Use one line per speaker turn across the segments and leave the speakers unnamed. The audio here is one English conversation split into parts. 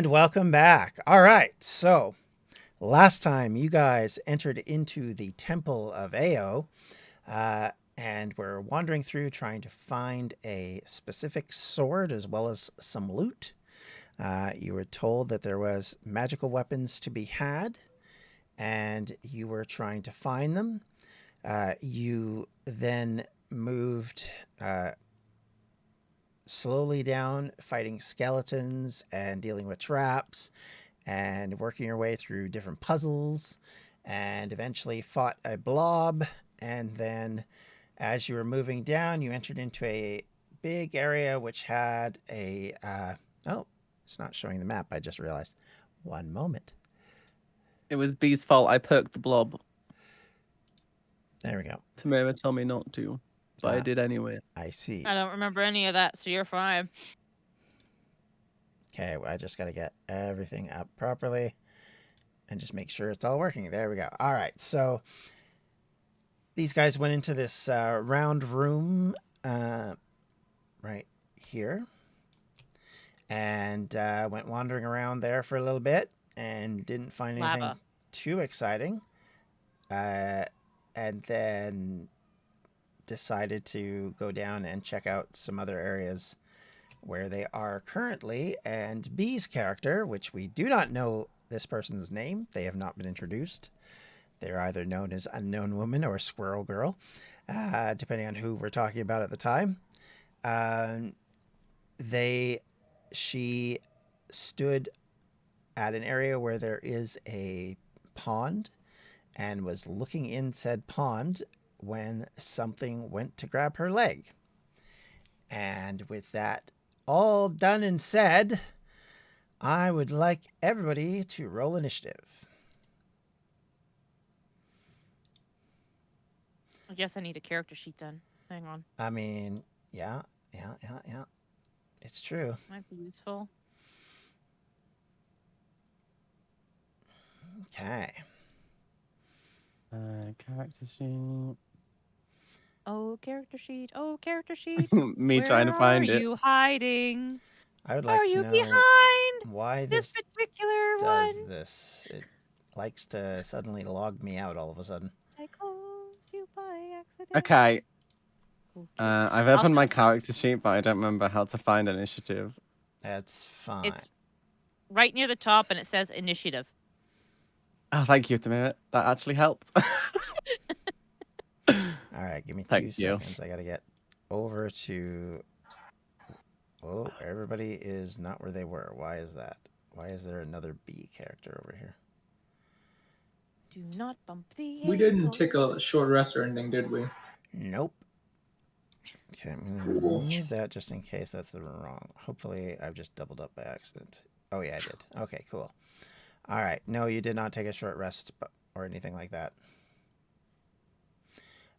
And welcome back. All right, so last time you guys entered into the Temple of Ao, and we're wandering through trying to find a specific sword as well as some loot. You were told that there was magical weapons to be had, and you were trying to find them. You then moved slowly down, fighting skeletons and dealing with traps and working your way through different puzzles, and eventually fought a blob. And then as you were moving down, you entered into a big area which had a oh, it's not showing the map, I just realized. One moment.
It was B's fault. I perked the blob.
There we go.
Tamara told me not to, but I did anyway.
I see.
I don't remember any of that, so you're fine.
Okay, well, I just got to get everything up properly and just make sure it's all working. There we go. All right, so these guys went into this round room right here and went wandering around there for a little bit and didn't find anything
Lava.
too exciting. And then decided to go down and check out some other areas where they are currently. And B's character, which we do not know this person's name, they have not been introduced. They're either known as Unknown Woman or Squirrel Girl, depending on who we're talking about at the time. She stood at an area where there is a pond and was looking in said pond when something went to grab her leg. And with that all done and said, I would like everybody to roll initiative.
I guess I need a character sheet then. Hang on.
I mean, yeah. It's true.
Might be useful.
Okay.
Character sheet.
Oh, character sheet. Oh, character sheet.
Me trying to find
Where
it.
are you hiding?
I would like
Are
to
you
know
behind
why
this
this
particular
does
one?
this. It likes to suddenly log me out all of a sudden.
I close you by accident.
Okay.
Oh,
I've opened my character sheet, but I don't remember how to find initiative.
That's fine.
It's right near the top, and it says initiative.
Oh, thank you, Tamara. That actually helped.
All right, give me 2
Thank you.
seconds. I gotta get over to. Oh, everybody is not where they were. Why is that? Why is there another B character over here?
Do not bump the
We didn't
ankle.
take a short rest or anything, did we?
Nope. Okay, I'm gonna remove that just in case that's the wrong. Hopefully, I've just doubled up by accident. Oh yeah, I did. Okay, cool. All right. No, you did not take a short rest or anything like that.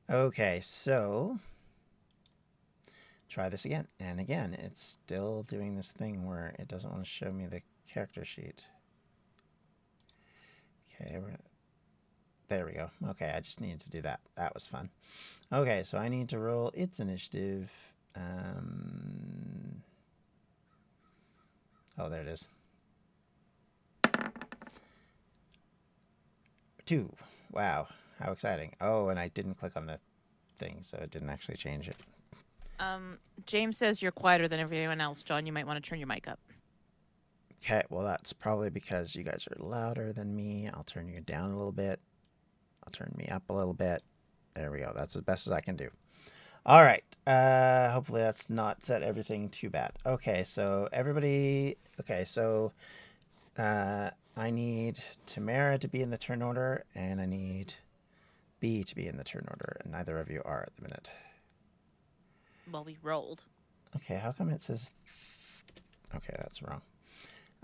Okay, so try this again. And again, it's still doing this thing where it doesn't want to show me the character sheet. Okay, there we go. Okay, I just needed to do that. That was fun. Okay, so I need to roll its initiative. Oh, there it is. 2. Wow, how exciting. Oh, and I didn't click on the thing, so it didn't actually change it.
James says you're quieter than everyone else, John. You might want to turn your mic up.
Okay, well, that's probably because you guys are louder than me. I'll turn you down a little bit. I'll turn me up a little bit. There we go. That's as best as I can do. All right. Hopefully that's not set everything too bad. Okay, so everybody... Okay, so I need Tamara to be in the turn order, and I need B to be in the turn order, and neither of you are at the minute.
Well, we rolled.
Okay, how come it says... Okay, that's wrong.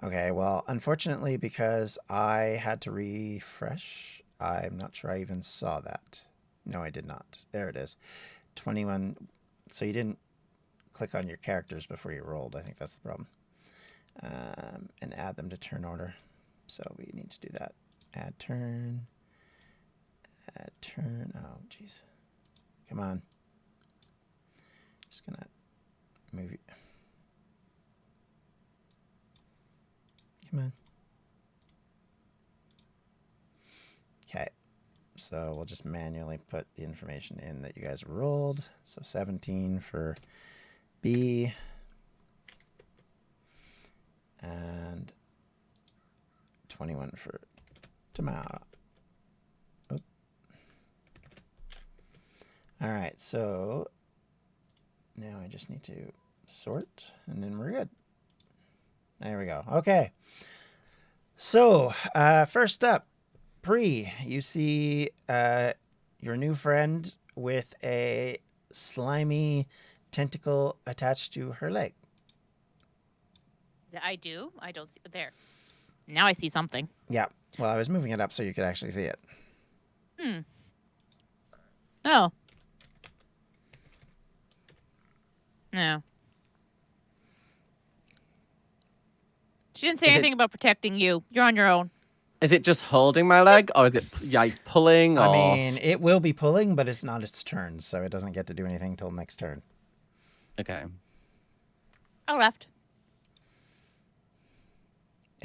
Okay, well, unfortunately, because I had to refresh, I'm not sure I even saw that. No, I did not. There it is. 21. So you didn't click on your characters before you rolled. I think that's the problem. And add them to turn order. So we need to do that. Add turn. Add turn. Oh, jeez. Come on. Just going to move you. Come on. Okay. So we'll just manually put the information in that you guys rolled. So 17 for B. And 21 for Tamara. Oh. All right, so now I just need to sort, and then we're good. There we go. Okay. So, first up, Pree, you see your new friend with a slimy tentacle attached to her leg.
I do. I don't see. There. Now I see something.
Yeah. Well, I was moving it up so you could actually see it.
Oh. No. She didn't say
Is it-
anything about protecting you. You're on your own.
Is it just holding my leg, or is it like pulling? Or...
I mean, it will be pulling, but it's not its turn, so it doesn't get to do anything until next turn.
Okay.
I left.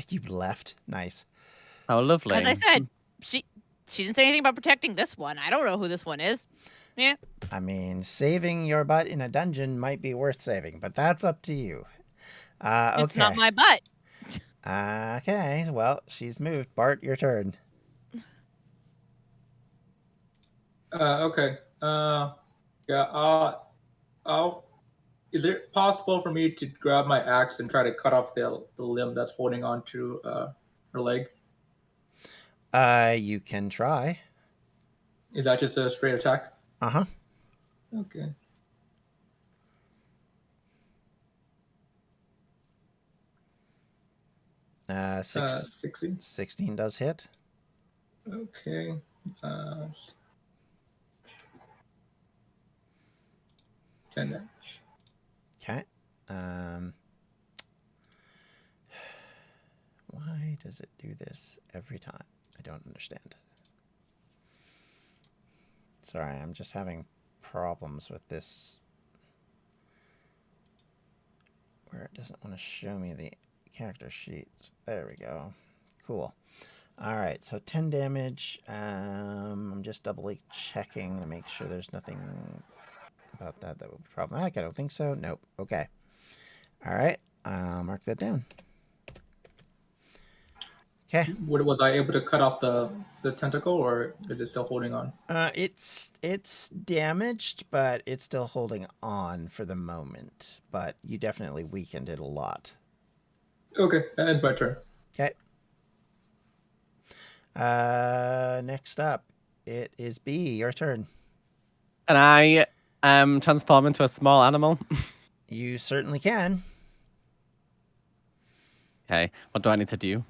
You left. Nice.
How lovely.
As I said, she didn't say anything about protecting this one. I don't know who this one is. Yeah.
I mean, saving your butt in a dungeon might be worth saving, but that's up to you. Okay.
It's not my butt.
Okay, well, she's moved. Bart, your turn.
Okay. Yeah. I'll. Is it possible for me to grab my axe and try to cut off the limb that's holding on to her leg?
You can try.
Is that just a straight attack?
Uh-huh.
Okay.
Uh,
16.
16 does hit.
Okay. 10 damage.
Okay. Why does it do this every time? I don't understand. Sorry, I'm just having problems with this. Where it doesn't want to show me the character sheet. There we go. Cool. All right, so 10 damage. I'm just doubly checking to make sure there's nothing about that would be problematic. I don't think so. Nope. Okay. All right. I'll mark that down. Okay.
Was I able to cut off the tentacle, or is it still holding on?
It's damaged, but it's still holding on for the moment. But you definitely weakened it a lot.
Okay, that ends my turn.
Okay. Next up, it is B. Your turn.
And I transform into a small animal.
You certainly can.
Okay. What do I need to do?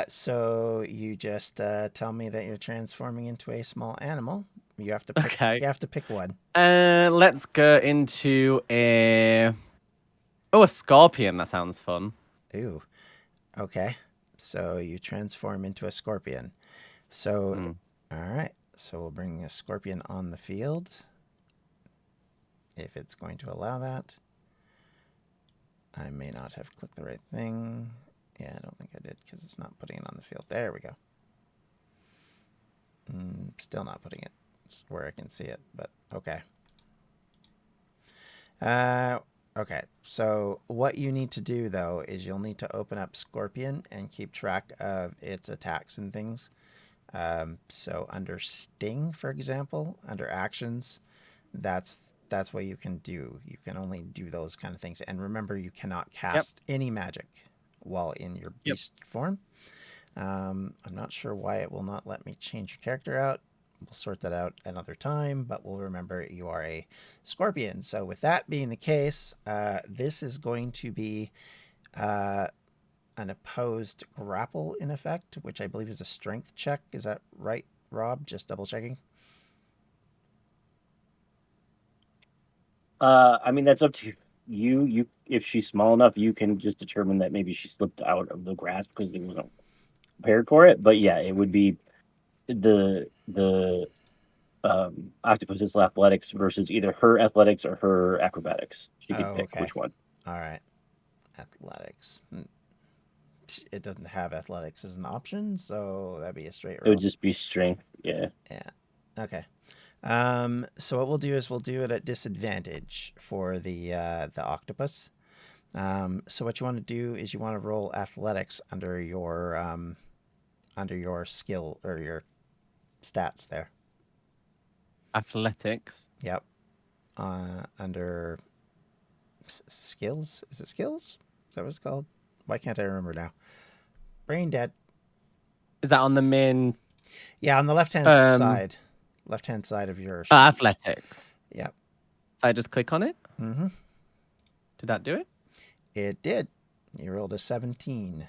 So you just tell me that you're transforming into a small animal. You have to pick.
Okay.
You have to pick one.
Let's go into a scorpion. That sounds fun.
Ooh. Okay. So you transform into a scorpion. So, all right. So we'll bring a scorpion on the field. If it's going to allow that. I may not have clicked the right thing. Yeah, I don't think I did because it's not putting it on the field. There we go. Still not putting it. It's where I can see it, but okay. Okay, so what you need to do, though, is you'll need to open up Scorpion and keep track of its attacks and things. So under Sting, for example, under Actions, that's what you can do. You can only do those kind of things. And remember, you cannot cast any magic while in your beast form. I'm not sure why it will not let me change your character out. We'll sort that out another time, but we'll remember you are a scorpion. So with that being the case, this is going to be an opposed grapple in effect, which I believe is a strength check. Is that right, Rob? Just double checking.
I mean, that's up to you. If she's small enough, you can just determine that maybe she slipped out of the grasp because they wasn't prepared for it. But yeah, it would be the octopus's athletics versus either her athletics or her acrobatics. She could pick which one.
All right. Athletics. but it doesn't have athletics as an option, so that'd be a straight
It
roll.
would just be strength. Yeah.
Okay. So what we'll do is we'll do it at disadvantage for the octopus. So what you want to do is you want to roll athletics under your skill or your stats there.
Athletics.
Yep. Under skills. Is it skills? Is that what it's called? Why can't I remember now? Brain dead.
Is that on the main
Yeah, on the left-hand side. Left-hand side of your sheet.
athletics?
Yep.
So I just click on it?
Mm-hmm.
Did that do it?
It did. You rolled a 17.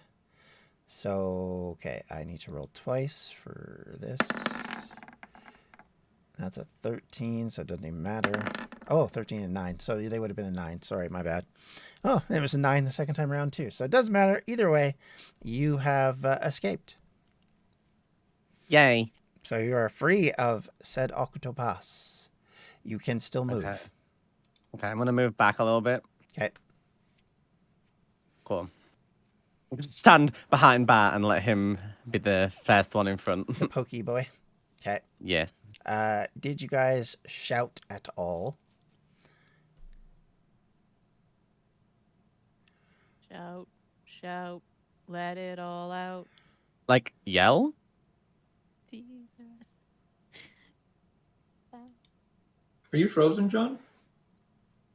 So, okay, I need to roll twice for this. That's a 13, so it doesn't even matter. Oh, 13 and 9. So they would have been a 9. Sorry, my bad. Oh, it was a 9 the second time around, too. So it doesn't matter. Either way, you have escaped.
Yay.
So you are free of said octopus. You can still move.
Okay, I'm going to move back a little bit.
Okay.
Cool. I'm going to stand behind Bart and let him be the first one in front.
The pokey boy. Okay.
Yes.
Did you guys shout at all?
Shout, shout, let it all out.
Like, yell?
Are you frozen, John?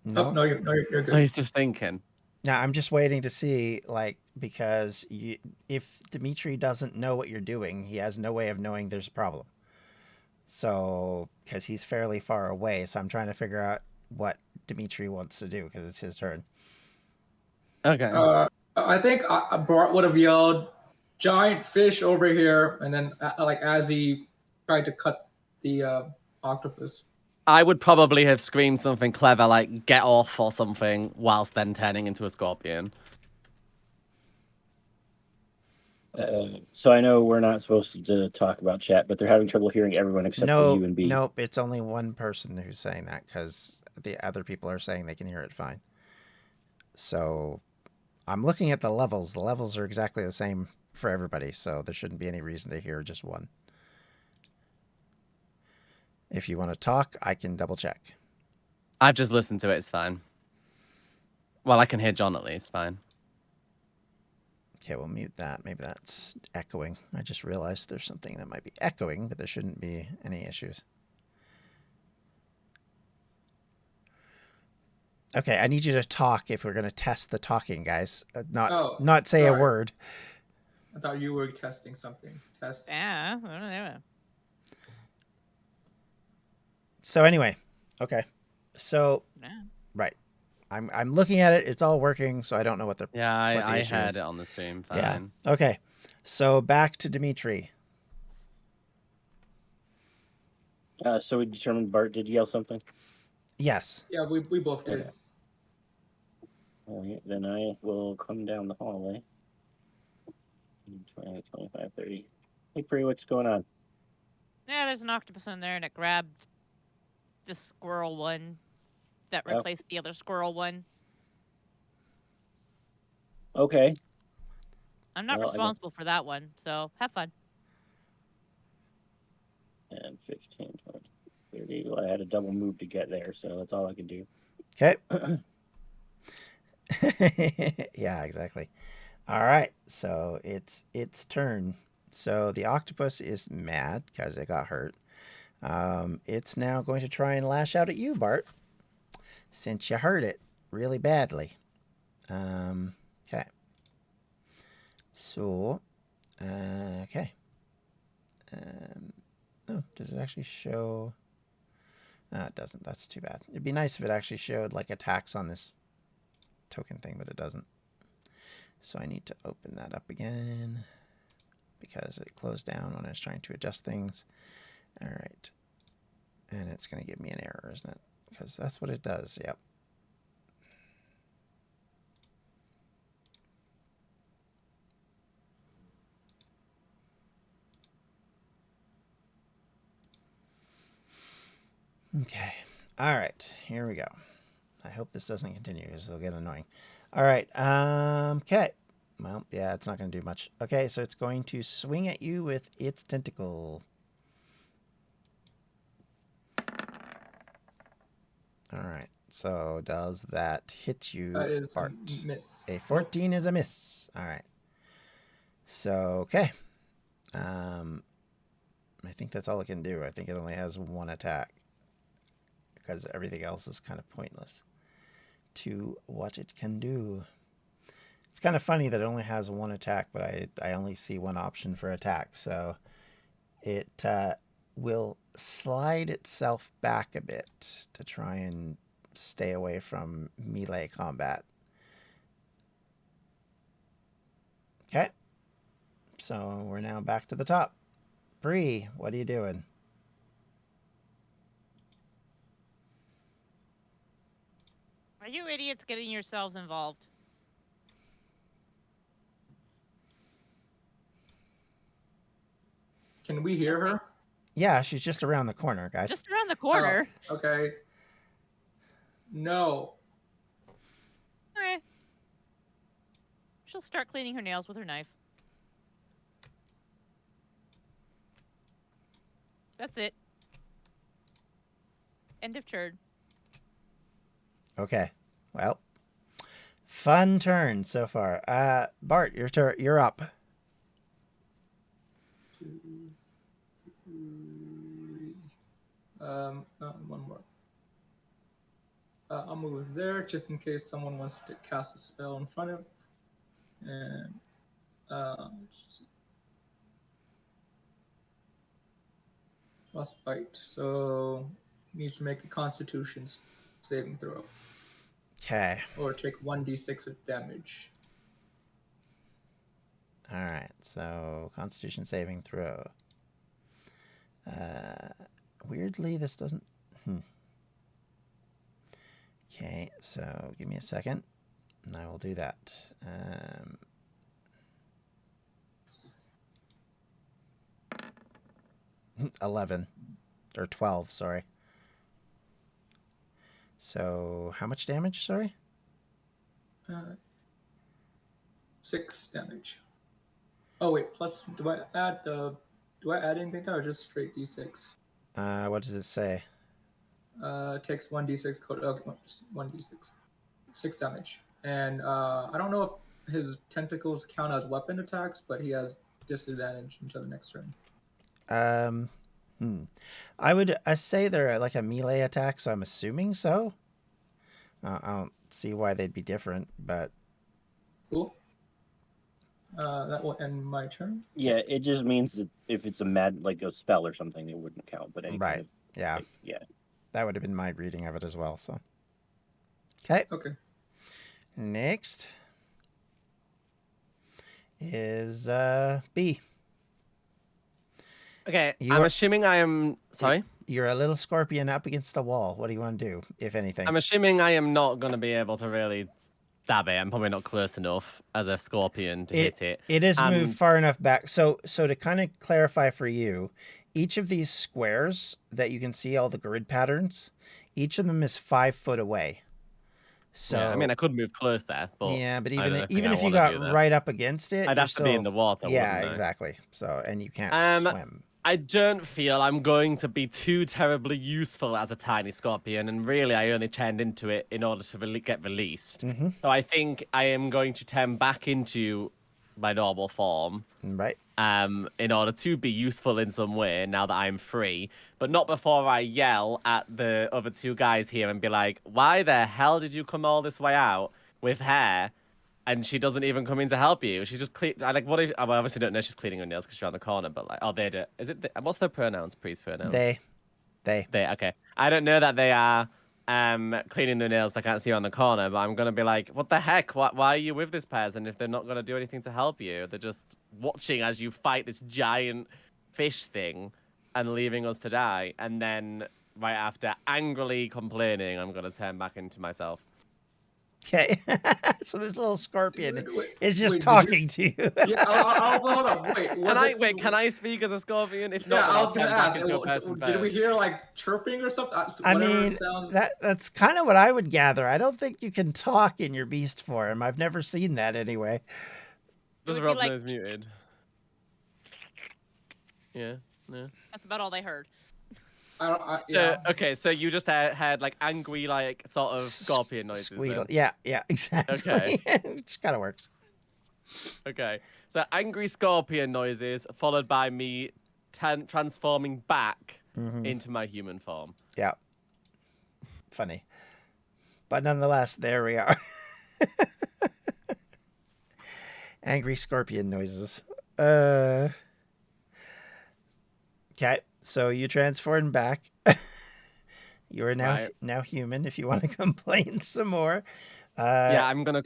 No.
Oh, no, you're
Oh,
good.
he's just thinking.
Now I'm just waiting to see, because if Dimitri doesn't know what you're doing, he has no way of knowing there's a problem. So, because he's fairly far away, so I'm trying to figure out what Dimitri wants to do because it's his turn.
Okay.
I think Bart would have yelled, "Giant fish over here!" And then, as he tried to cut the octopus.
I would probably have screamed something clever like "get off" or something, whilst then turning into a scorpion.
So I know we're not supposed to talk about chat, but they're having trouble hearing everyone except for you and B.
Nope, it's only one person who's saying that because the other people are saying they can hear it fine. So I'm looking at the levels. The levels are exactly the same for everybody, so there shouldn't be any reason to hear just one. If you want to talk, I can double check.
I've just listened to it. It's fine. Well, I can hear John at least. Fine.
Okay, we'll mute that. Maybe that's echoing. I just realized there's something that might be echoing, but there shouldn't be any issues. Okay, I need you to talk if we're going to test the talking, guys. Not say a word.
I thought you were testing something. Test.
Yeah, I don't know.
So anyway, okay. So,
Yeah.
right. I'm looking at it. It's all working, so I don't know what the
Yeah,
what the
I
issue
heard
is.
it on the stream. Fine.
Yeah. Okay. So back to Dimitri.
So we determined Bart did yell something?
Yes.
Yeah, we both did.
Okay. All right, then I will come down the hallway. 20, 25, 30. Hey, Pree, what's going on?
Yeah, there's an octopus in there, and it grabbed the squirrel one that
Oh.
replaced the other squirrel one.
Okay.
I'm not
Well, I don't-
responsible for that one, so have fun.
And 15, 20, 30. Well, I had a double move to get there, so that's all I can do.
Okay. Yeah, exactly. All right. So it's its turn. So the octopus is mad because it got hurt. It's now going to try and lash out at you, Bart, since you hurt it really badly. Okay. So, okay. Oh, does it actually show? No, it doesn't. That's too bad. It'd be nice if it actually showed like attacks on this token thing, but it doesn't. So I need to open that up again because it closed down when I was trying to adjust things. All right. And it's going to give me an error, isn't it? Because that's what it does. Yep. Okay. All right. Here we go. I hope this doesn't continue because it'll get annoying. All right. Okay. Well, yeah, it's not going to do much. Okay, so it's going to swing at you with its tentacle. All right. So does that hit you,
That is
Bart?
a miss.
A 14 is a miss. All right. So, okay. I think that's all it can do. I think it only has one attack because everything else is kind of pointless to what it can do. It's kind of funny that it only has one attack, but I only see one option for attack. So it will slide itself back a bit to try and stay away from melee combat. Okay. So we're now back to the top. Bree, what are you doing?
Are you idiots getting yourselves involved?
Can we hear her?
Yeah, she's just around the corner, guys.
Just around the corner.
Oh, okay. No.
Okay. She'll start cleaning her nails with her knife. That's it. End of turn.
Okay. Well, fun turn so far. Bart, you're up.
2, 3. One more. I'll move there just in case someone wants to cast a spell in front of. And must bite. So needs to make a Constitution saving throw.
Okay.
Or take 1d6 of damage.
All right. So Constitution saving throw. Weirdly, this doesn't. Okay. So give me a second, and I will do that. 11 or 12. Sorry. So how much damage? Sorry.
6 damage. Oh wait, plus do I add anything to that or just straight d6?
What does it say?
Takes 1d6 code. Okay, 1d6. 6 damage. And I don't know if his tentacles count as weapon attacks, but he has disadvantage until the next turn.
I would say they're like a melee attack, so I'm assuming so. I don't see why they'd be different, but
Cool. That will end my turn.
Yeah, it just means that if it's like a spell or something, it wouldn't count. But any
right,
kind of,
yeah,
like, yeah.
That would have been my reading of it as well. So, okay.
Okay.
Next is B.
Okay, I'm assuming I am. Sorry?
You're a little scorpion up against a wall. What do you want to do, if anything?
I'm assuming I am not going to be able to really stab it. I'm probably not close enough as a scorpion to hit it.
It is moved far enough back. So to kind of clarify for you, each of these squares that you can see all the grid patterns, each of them is 5 foot away. So
yeah, I mean, I could move closer, but
yeah, but
even
if you got right up against it,
I'd have to be in the water.
Yeah, exactly. So and you can't swim.
I don't feel I'm going to be too terribly useful as a tiny scorpion, and really, I only turned into it in order to get released.
Mm-hmm.
So I think I am going to turn back into my normal form,
right?
In order to be useful in some way now that I'm free, but not before I yell at the other 2 guys here and be like, "Why the hell did you come all this way out with hair?" And she doesn't even come in to help you. She's just like, what if? I obviously don't know she's cleaning her nails because she's around the corner. But like, oh, they do. Is it? What's their pronouns? Pre's pronouns.
They.
Okay. I don't know that they are cleaning their nails. I can't see her on the corner. But I'm gonna be like, what the heck? Why are you with this person if they're not gonna do anything to help you? They're just watching as you fight this giant fish thing and leaving us to die. And then right after, angrily complaining, I'm gonna turn back into myself.
Okay, so this little scorpion is just talking to you.
Yeah, I'll hold on.
Can I speak as a scorpion? If not,
yeah, I was gonna ask.
Did
we hear like chirping or something?
I mean, that's kind of what I would gather. I don't think you can talk in your beast form. I've never seen that anyway.
would be
Rob
like-
nose muted. Yeah. No.
That's about all they heard.
Okay, so you just had like angry, like sort of scorpion noises.
Squeal.
Then.
Yeah, exactly.
Okay.
Which kind of works.
Okay, so angry scorpion noises followed by me transforming back into my human form.
Yeah. Funny. But nonetheless, there we are. Angry scorpion noises. Okay, so you transformed back. You are now human. If you want to complain some more.
Yeah, I'm gonna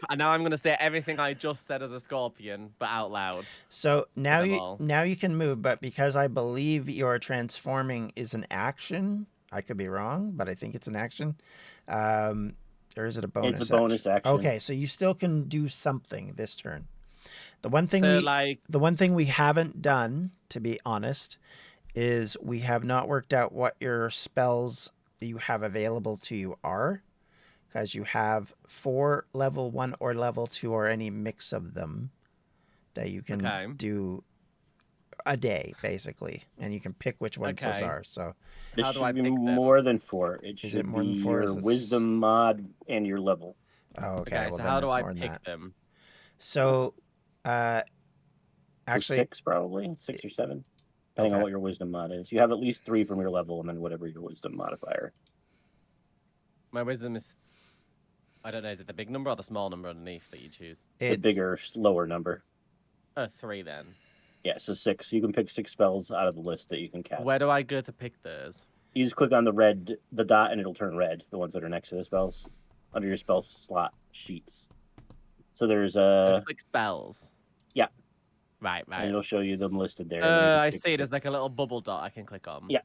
say everything I just said as a scorpion, but out loud.
So now
all.
you can move, but because I believe your transforming is an action, I could be wrong, but I think it's an action. Or is it a bonus?
It's a bonus action.
Okay, so you still can do something this turn. The one thing
So,
we haven't done, to be honest, is we have not worked out what your spells that you have available to you are, because you have 4 level 1 or level 2 or any mix of them that you can do a day, basically, and you can pick which ones those are. So
it
How do I
should be
pick them?
more than 4. It
Is
should
it more
be
than 4?
your wisdom mod and your level.
Oh, okay.
Okay,
Well,
so
then
how do
it's
I
more than
pick
that.
them?
So,
So
actually,
6 probably, 6 or 7, depending on what your wisdom mod is. You have at least 3 from your level, and then whatever your wisdom modifier.
My wisdom is. I don't know. Is it the big number or the small number underneath that you choose?
The bigger, lower number.
3 then.
Yeah, so 6. You can pick 6 spells out of the list that you can cast.
Where do I go to pick those?
You just click on the dot, and it'll turn red. The ones that are next to the spells, under your spell slot sheets. So there's
Click spells.
Yeah.
Right.
and it'll show you them listed there.
I see. There's like a little bubble dot I can click on.
Yeah.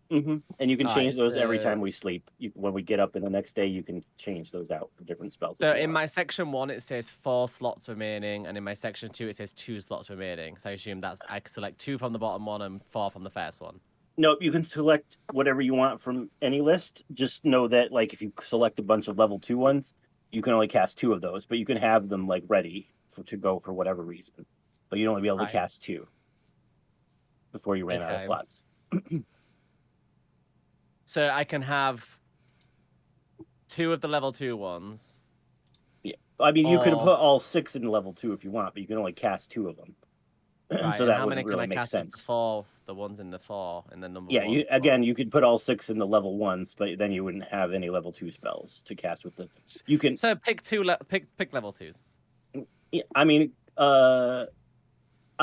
And you can
Nice.
change those every time we sleep. When we get up in the next day, you can change those out for different spells.
So in my section 1, it says 4 slots remaining, and in my section 2, it says 2 slots remaining. So I assume I select 2 from the bottom one and 4 from the first one.
Nope, you can select whatever you want from any list. Just know that, like, if you select a bunch of level 2 ones, you can only cast 2 of those, but you can have them like ready to go for whatever reason. But you'd only be able to cast 2 before you ran out of slots.
So I can have 2 of the level 2 ones.
Yeah, I mean, you could put all 6 in level 2 if you want, but you can only cast 2 of them.
Right,
so that
how many
wouldn't really
can I
make
cast
sense.
The 4, the ones in the 4, in the number.
Yeah, you could put all 6 in the level 1s, but then you wouldn't have any level 2 spells to cast with the. You can.
So pick pick level 2s.
Yeah, I mean, a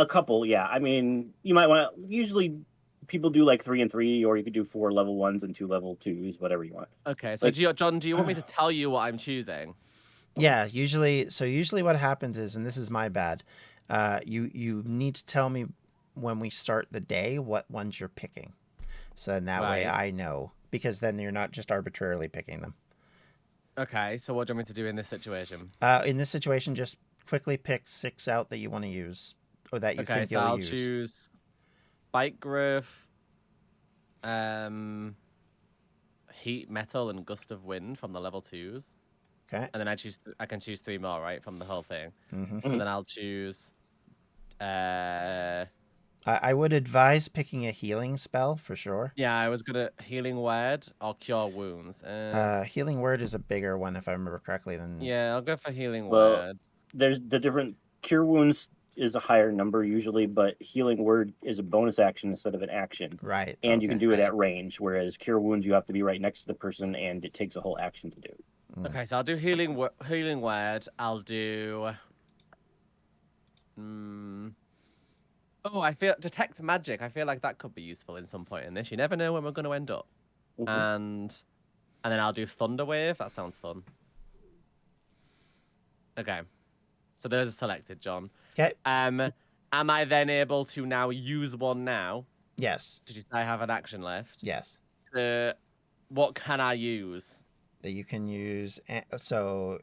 couple. Yeah, I mean, you might want to. Usually, people do like 3 and 3, or you could do 4 level 1s and 2 level 2s, whatever you want.
Okay, so John, do you want me to tell you what I'm choosing?
Yeah, usually what happens is, and this is my bad, you need to tell me when we start the day what ones you're picking. So in that way I know, because then you're not just arbitrarily picking them.
Okay, so what do you want me to do in this situation?
In this situation, just quickly pick 6 out that you want to use, or that you think you'll use.
Okay, so I'll choose Bite Growth, Heat, Metal, and Gust of Wind from the level 2s.
Okay.
And then I can choose 3 more, right, from the whole thing.
Mm-hmm.
So then I'll choose.
I would advise picking a healing spell for sure.
Yeah, I was gonna Healing Word or Cure Wounds.
Healing Word is a bigger one, if I remember correctly.
Yeah, I'll go for Healing
Well,
Word.
There's the different Cure Wounds is a higher number usually, but Healing Word is a bonus action instead of an action.
Right.
And you can do it at range, whereas Cure Wounds you have to be right next to the person, and it takes a whole action to do.
Okay, so I'll do Healing Word. I'll do. Oh, I feel Detect Magic. I feel like that could be useful in some point in this. You never know when we're going to end up. And then I'll do Thunder Wave. That sounds fun. Okay, so those are selected, John.
Okay.
Am I then able to now use one now?
Yes.
Did you say I have an action left?
Yes.
What can I use?
That you can use. So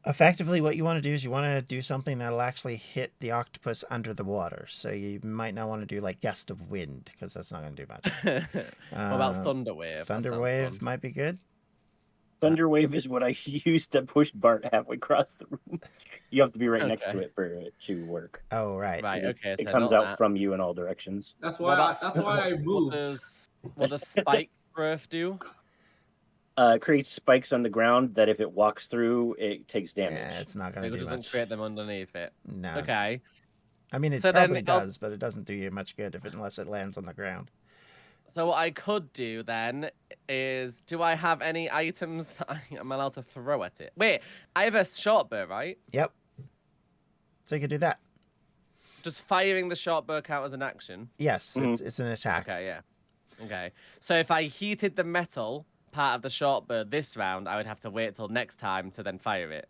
effectively what you want to do is you want to do something that'll actually hit the octopus under the water. So you might not want to do like Gust of Wind, because that's not going to do much.
What about Thunder Wave?
Thunder Wave might be good.
Thunderwave is what I used to push Bart halfway across the room. You have to be right next to
Okay.
it for it to work.
Oh, right.
Right.
'Cause
Okay.
It
So
comes
not
out
that.
from you in all directions.
That's
Well,
why.
that's
That's why I moved.
What does spike growth do?
It creates spikes on the ground that if it walks through, it takes damage.
Yeah, it's not
It
going to do
doesn't
much.
create them underneath it.
No.
Okay.
I mean, it
So then
probably
I'll-
does, but it doesn't do you much good unless it lands on the ground.
So what I could do then is, do I have any items that I am allowed to throw at it? Wait, I have a short bow, right?
Yep. So you could do that.
Does firing the short bow count as an action?
Yes,
Mhm.
it's an attack.
Okay, yeah. Okay. So if I heated the metal part of the short bow this round, I would have to wait till next time to then fire it.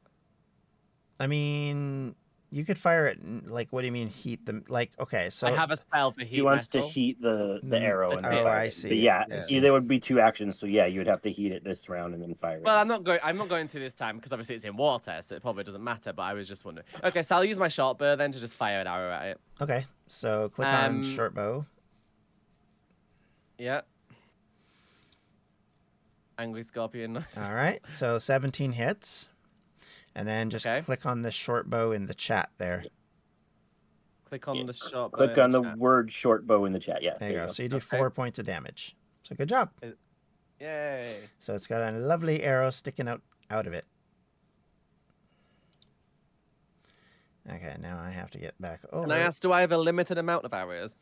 I mean, you could fire it. Like, what do you mean heat them? Like, okay, so
I have a spell for heat
He wants
metal.
to heat the
Mm,
arrow and then
oh,
fire
I
it.
see.
But yeah,
Yeah.
there would be 2 actions, so yeah, you would have to heat it this round and then fire
Well,
it.
I'm not going to this time because obviously it's in water, so it probably doesn't matter. But I was just wondering. Okay, so I'll use my short bow then to just fire an arrow at it.
Okay, so click on
Um,
short bow.
Yeah. Angry scorpion.
All right, so 17 hits, and then just
Okay.
click on the short bow in the chat there.
Click on
Yeah.
the short bow.
Click
in
on the
chat.
word short bow in the chat. Yeah,
There you go. So you do
Okay.
4 points of damage. So good job.
Yay.
So it's got a lovely arrow sticking out of it. Okay, now I have to get back over.
Can I ask, do I have a limited amount of arrows?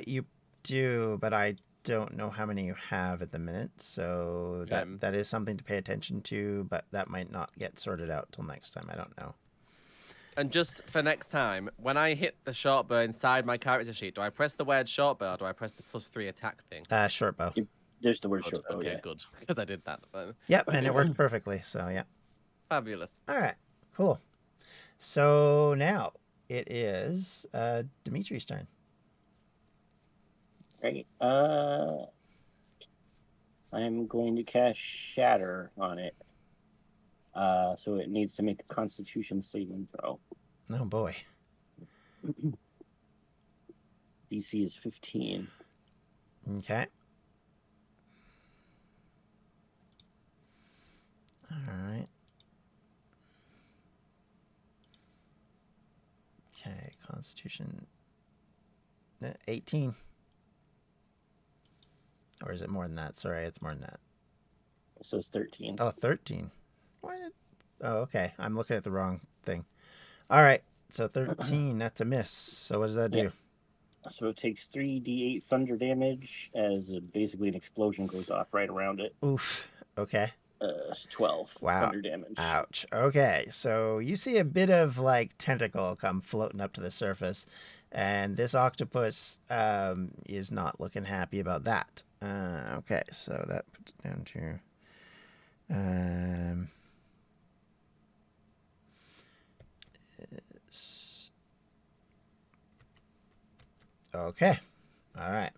You do, but I don't know how many you have at the minute. So that is something to pay attention to, but that might not get sorted out till next time. I don't know.
And just for next time, when I hit the short bow inside my character sheet, do I press the word short bow or do I press the +3 attack thing?
Short bow.
There's the word
Good.
short bow.
Okay,
Yeah.
good. Because I did that.
Yep, and it worked perfectly. So yeah.
Fabulous.
All right, cool. So now it is Dimitri's turn.
Right. I'm going to cast Shatter on it. So it needs to make a Constitution saving throw.
Oh boy.
DC is 15.
Okay. All right. Okay, Constitution 18. Or is it more than that? Sorry, it's more than that.
So it's 13.
Oh, 13. Oh, okay. I'm looking at the wrong thing. All right. So 13, that's a miss. So what does that do?
Yeah. So it takes 3d8 thunder damage as basically an explosion goes off right around it.
Oof. Okay.
It's 12
Wow.
thunder damage.
Ouch. Okay. So you see a bit of like tentacle come floating up to the surface, and this octopus is not looking happy about that. Okay. So that puts it down to okay. All right.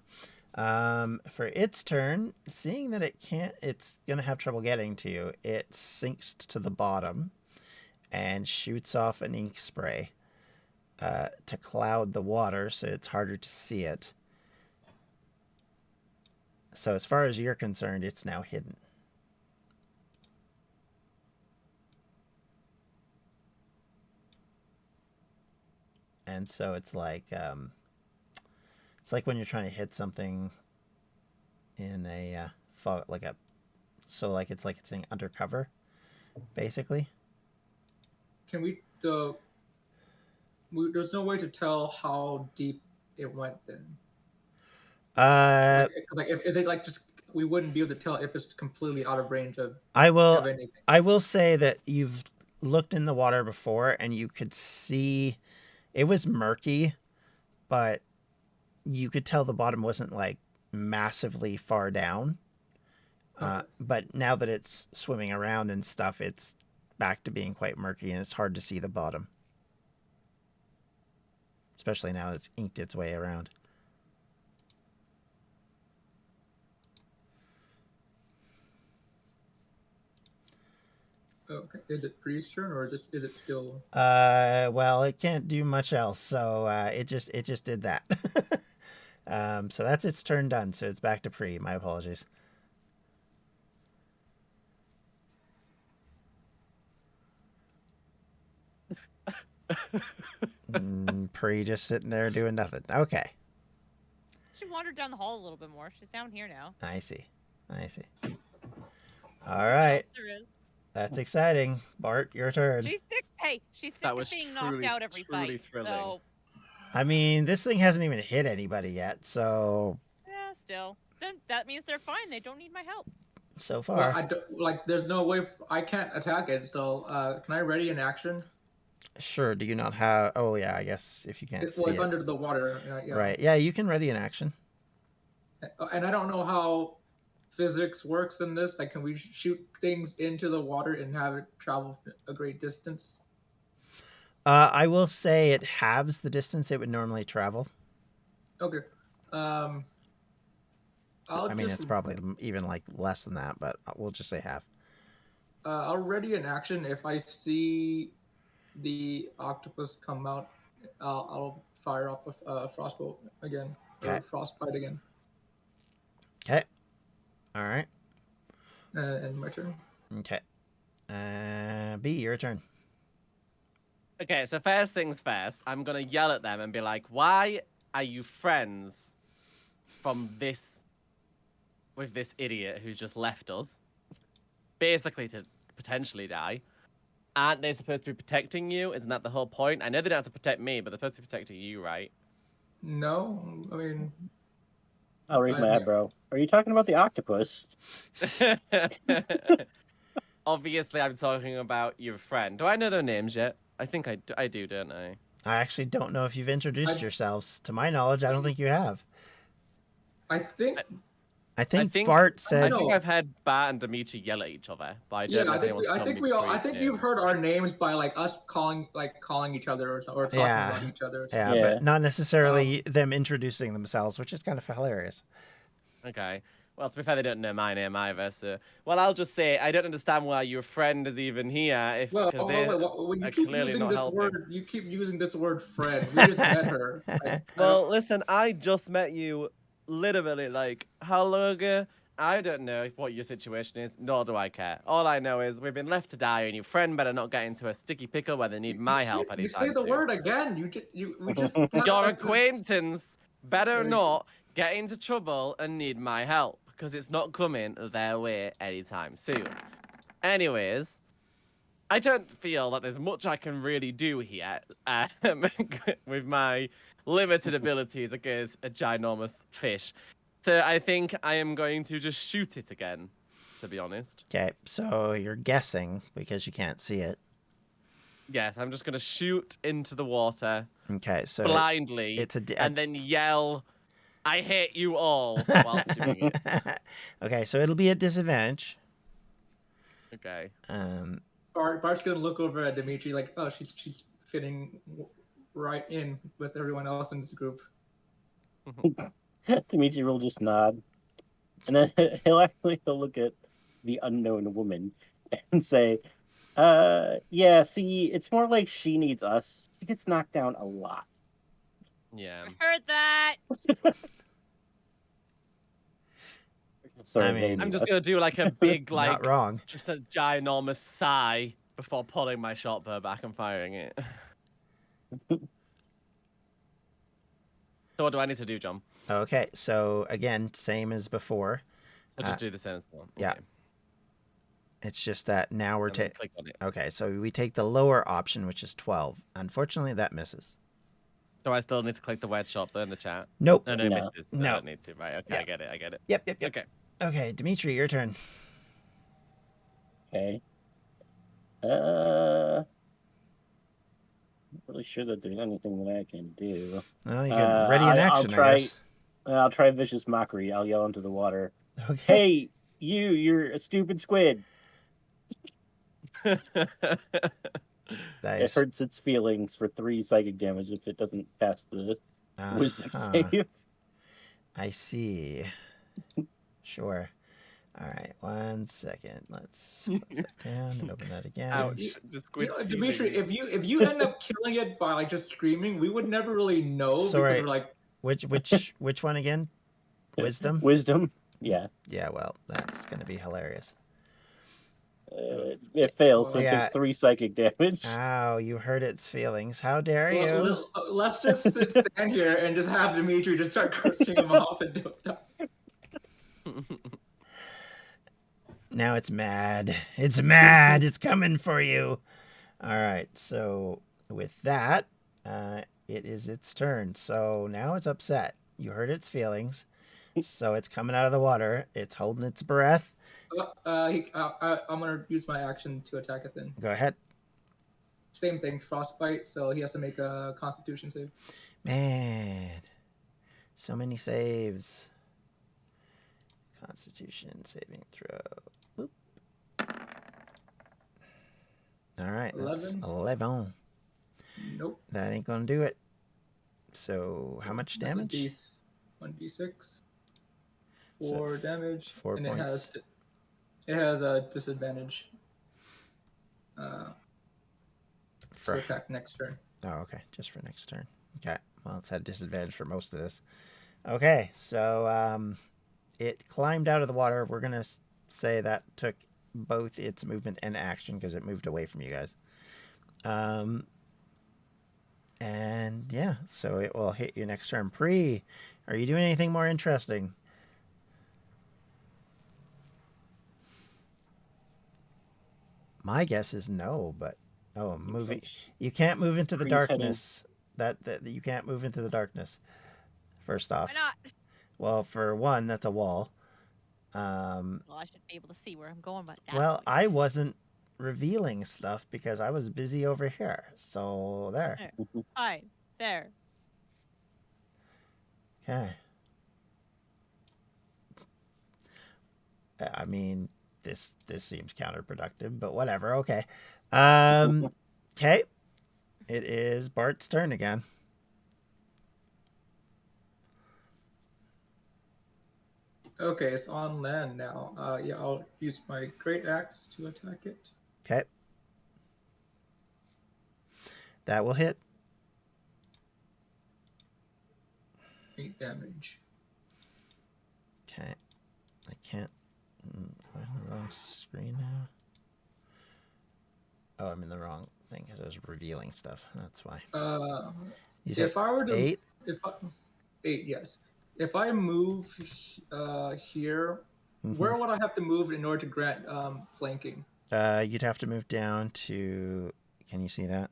For its turn, seeing that it's gonna have trouble getting to you, it sinks to the bottom and shoots off an ink spray to cloud the water, so it's harder to see it. So as far as you're concerned, it's now hidden. And so it's like when you're trying to hit something in a fog, it's like it's in undercover, basically.
Can we? There's no way to tell how deep it went then. Is it like just we wouldn't be able to tell if it's completely out of range of anything?
I will say that you've looked in the water before and you could see it was murky, but you could tell the bottom wasn't like massively far down.
Okay.
But now that it's swimming around and stuff, it's back to being quite murky and it's hard to see the bottom. Especially now it's inked its way around.
Okay. Is it Pree's turn or is it still?
Well, it can't do much else, so it just did that. So that's its turn done. So it's back to Pree. My apologies. Pree just sitting there doing nothing. Okay.
She wandered down the hall a little bit more. She's down here now.
I see. I see. All
What
right.
else there is?
That's exciting. Bart, your turn.
She's sick. Hey, she's sick
That
of
was
being knocked
truly,
out every
truly
fight.
thrilling.
So
I mean, this thing hasn't even hit anybody yet, so
yeah, still. Then that means they're fine. They don't need my help.
so
Well,
far.
I don't, like. There's no way I can't attack it. So can I ready an action?
Sure. Do you not have? Oh yeah, I guess if you can't
It
see
was
it.
under the water. Yeah.
Right. Yeah, you can ready an action.
And I don't know how physics works in this. Like, can we shoot things into the water and have it travel a great distance?
I will say it halves the distance it would normally travel.
Okay.
I mean, it's probably even like less than that, but we'll just say half.
I'll ready an action if I see the octopus come out. I'll fire off a frostbolt again.
Okay.
Or frostbite again.
Okay. All right.
And my turn.
Okay. B, your turn.
Okay, so first things first, I'm gonna yell at them and be like, "Why are you friends with this idiot who's just left us, basically to potentially die? Aren't they supposed to be protecting you? Isn't that the whole point? I know they don't have to protect me, but they're supposed to be protecting you, right?"
No, I mean,
I'll raise my eyebrow. Are you talking about the octopus?
Obviously, I'm talking about your friend. Do I know their names yet? I think I do, don't I?
I actually don't know if you've introduced yourselves. To my knowledge, I don't think you have.
I think.
I think
think-
Bart
I
said.
know.
think I've had Bart and Dimitri yell at each other, but I don't
Yeah,
know
I
if
think
anyone's
I
told
think
me
we all. I
Pree's
think
name.
you've heard our names by like us calling each other or talking
Yeah.
about each other.
Yeah,
Yeah.
but not necessarily them introducing themselves, which is kind of hilarious.
Okay. Well, to be fair, they don't know my name either. So, well, I'll just say I don't understand why your friend is even here. If
Well,
because they
when you
are
keep
clearly
using
not
this
helping.
word, you keep using this word "friend." We just met her.
Well, listen, I just met you literally like how long ago? I don't know what your situation is, nor do I care. All I know is we've been left to die, and your friend better not get into a sticky pickle where they need my help anytime
You say the
soon.
word again. We just.
Your acquaintance better
There you go.
not get into trouble and need my help, because it's not coming their way anytime soon. Anyways, I don't feel that there's much I can really do here with my limited abilities against a ginormous fish. So I think I am going to just shoot it again, to be honest.
Okay, so you're guessing because you can't see it.
Yes, I'm just going to shoot into the water
Okay, so
blindly
it's
and then yell, "I hate you all," whilst doing it.
Okay, so it'll be a disadvantage.
Okay.
Bart's gonna look over at Dimitri like, oh, she's fitting right in with everyone else in this group.
Dimitri will just nod, and then he'll look at the unknown woman and say, yeah, see, it's more like she needs us. She gets knocked down a lot."
Yeah.
I heard that.
Sorry,
I mean,
they
I'm
need
just
us.
going to do like a big, like,
Not wrong.
just a ginormous sigh before pulling my shot bow back and firing it. So what do I need to do, John?
Okay, so again, same as before.
I'll just do the same as before.
yeah.
Okay.
It's just that now we're
I'm gonna
taking.
click on it.
Okay, so we take the lower option, which is 12. Unfortunately, that misses.
Do I still need to click the word shot bow in the chat?
Nope.
No, it
No.
misses. So
No.
I don't need to. Right, okay,
Yeah.
I get it.
Yep.
Okay.
Okay, Dimitri, your turn.
Okay. Not really sure that there's anything that I can do.
Well, you can ready an
I'll
action, I
try-
guess.
I'll try vicious mockery. I'll yell into the water.
Okay.
Hey, you're a stupid squid. It
Nice.
hurts its feelings for 3 psychic damage if it doesn't pass the wisdom save.
I see. Sure. All right, 1 second. Let's close that down and open that again.
Ouch. Just
You
squid
know, Dimitri,
feelings.
if you end up killing it by like just screaming, we would never really know
Sorry.
because we're like,
Which one again? Wisdom?
Wisdom. Yeah.
Yeah, well, that's gonna be hilarious.
It fails, so
Oh,
it
yeah.
takes 3 psychic damage.
Ow, you hurt its feelings. How dare you?
Let's just stand here and just have Dimitri just start cursing him off and do it.
Now it's mad. It's mad. It's coming for you. All right. So with that, it is its turn. So now it's upset. You hurt its feelings. So it's coming out of the water. It's holding its breath.
I'm gonna use my action to attack it then.
Go ahead.
Same thing, frostbite. So he has to make a Constitution save.
Man, so many saves. Constitution saving throw. Boop. All right, that's 11.
Nope.
That ain't gonna do it. So how much
That's a
damage?
1d6.
So
4 damage.
4
and
points.
it has a disadvantage
For-
to attack next turn.
Oh, okay. Just for next turn. Okay. Well, it's had disadvantage for most of this. Okay, so it climbed out of the water. We're gonna say that took both its movement and action because it moved away from you guys. And yeah, so it will hit you next turn. Pree, are you doing anything more interesting? My guess is no, but moving. You can't move into the
Pree's heading-
darkness. That you can't move into the darkness. First off,
Why not?
well, for one, that's a wall.
Well, I should be able to see where I'm going, but
Well, I wasn't revealing stuff because I was busy over here. So there.
fine. There.
Okay. I mean, this seems counterproductive, but whatever. Okay. Okay. It is Bart's turn again.
Okay, it's on land now. Yeah, I'll use my great axe to attack it.
Okay. That will hit.
8 damage.
Okay. I can't. Am I on the wrong screen now? Oh, I'm in the wrong thing because I was revealing stuff. That's why. You said
If I were to
8?
8, yes. If I move here,
Mhm.
where would I have to move in order to grant flanking?
You'd have to move down to. Can you see that?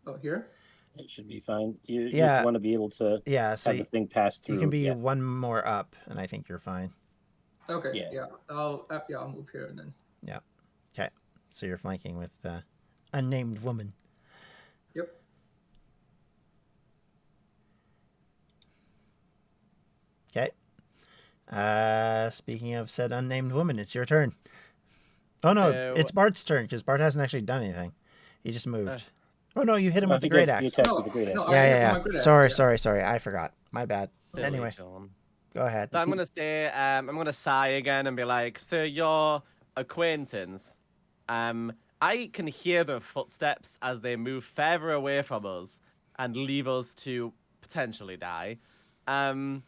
Oh, here?
It should be fine. You
Yeah.
just want to be able to
Yeah. So
have the thing pass through.
you can be
yeah.
one more up, and I think you're fine.
Okay,
Yeah.
yeah. I'll move here and then.
Okay. So you're flanking with the unnamed woman.
Yep.
Okay. Speaking of said unnamed woman, it's your turn. Oh no, it's Bart's turn because Bart hasn't actually done anything. He just moved. Oh no, you hit him
No,
with the
he
great
does the
axe.
attack with the great axe.
No,
Yeah.
my great axe,
Sorry. I forgot. My bad.
Silly
Anyway,
John.
go ahead.
So I'm gonna say, I'm gonna sigh again and be like, so your acquaintance, I can hear the footsteps as they move further away from us and leave us to potentially die. Why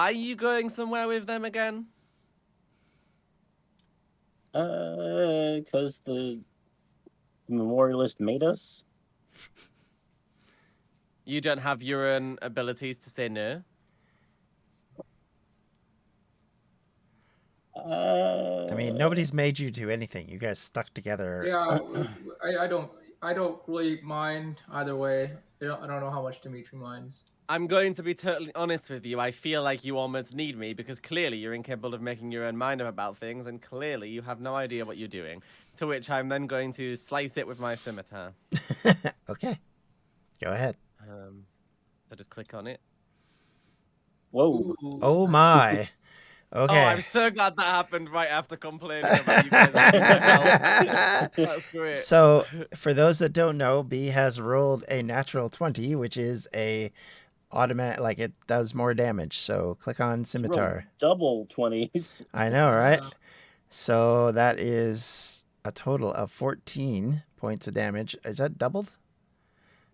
are you going somewhere with them again?
Because the memorialist made us.
You don't have your own abilities to say no.
I mean, nobody's made you do anything. You guys stuck together.
Yeah, I don't really mind either way. I don't know how much Dimitri minds.
I'm going to be totally honest with you. I feel like you almost need me because clearly you're incapable of making your own mind up about things, and clearly you have no idea what you're doing. To which I'm then going to slice it with my scimitar.
Okay. Go ahead.
So just click on it.
Whoa.
Ooh.
Oh my. Okay.
Oh, I'm so glad that happened right after complaining about you guys. That's great.
So, for those that don't know, B has rolled a natural 20, which is a automatic, like it does more damage. So, click on scimitar.
Double 20s.
I know, right?
Yeah.
So, that is a total of 14 points of damage. Is that doubled?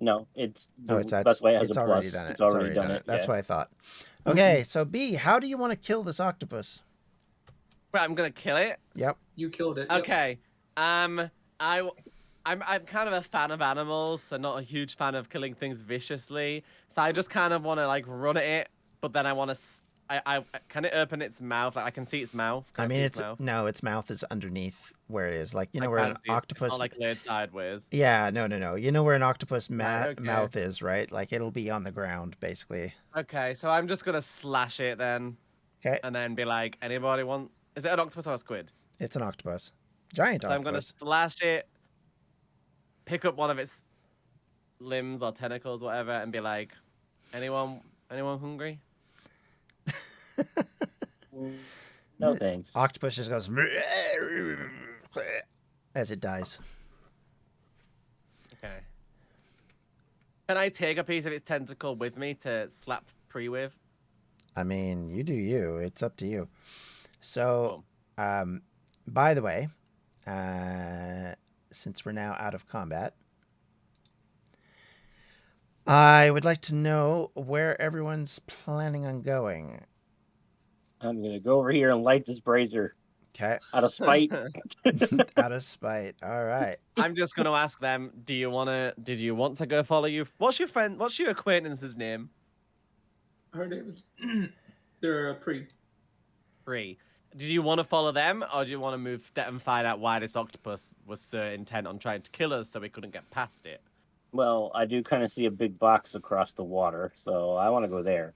No, it's
That's
why it has
it's
a
already
plus.
done it.
It's already done it.
That's
yeah.
what I thought. Okay, so B, how do you want to kill this octopus?
Right, I'm gonna kill it.
Yep.
You killed it. Yep.
Okay. I'm kind of a fan of animals, so not a huge fan of killing things viciously. So I just kind of want to like run at it, but then I want to. I can it open its mouth? Like I can see its mouth. Can
I
I
mean,
see
it's
mouth?
no, its mouth is underneath where it is. Like, you
I
know where an
can't see it. It's
octopus.
not like laid sideways.
Yeah, no. You know where an octopus
Right, okay.
mouth is, right? Like, it'll be on the ground, basically.
Okay, so I'm just gonna slash it then,
Okay,
and then be like, anybody want? Is it an octopus or a squid?
it's an octopus, giant
So I'm gonna
octopus.
slash it, pick up one of its limbs or tentacles, whatever, and be like, anyone hungry?
No thanks.
Octopus just goes as it dies.
Okay. Can I take a piece of its tentacle with me to slap Pree with?
I mean, you do you. It's up to you. So,
Cool.
by the way, since we're now out of combat, I would like to know where everyone's planning on going.
I'm gonna go over here and light this brazier
Okay,
out of spite.
out of spite. All right.
I'm just gonna ask them. Did you want to go follow you? What's your acquaintance's name?
Her name is. They're Pree.
Pree. Did you want to follow them, or do you want to move and find out why this octopus was so intent on trying to kill us so we couldn't get past it?
Well, I do kind of see a big box across the water, so I want to go there.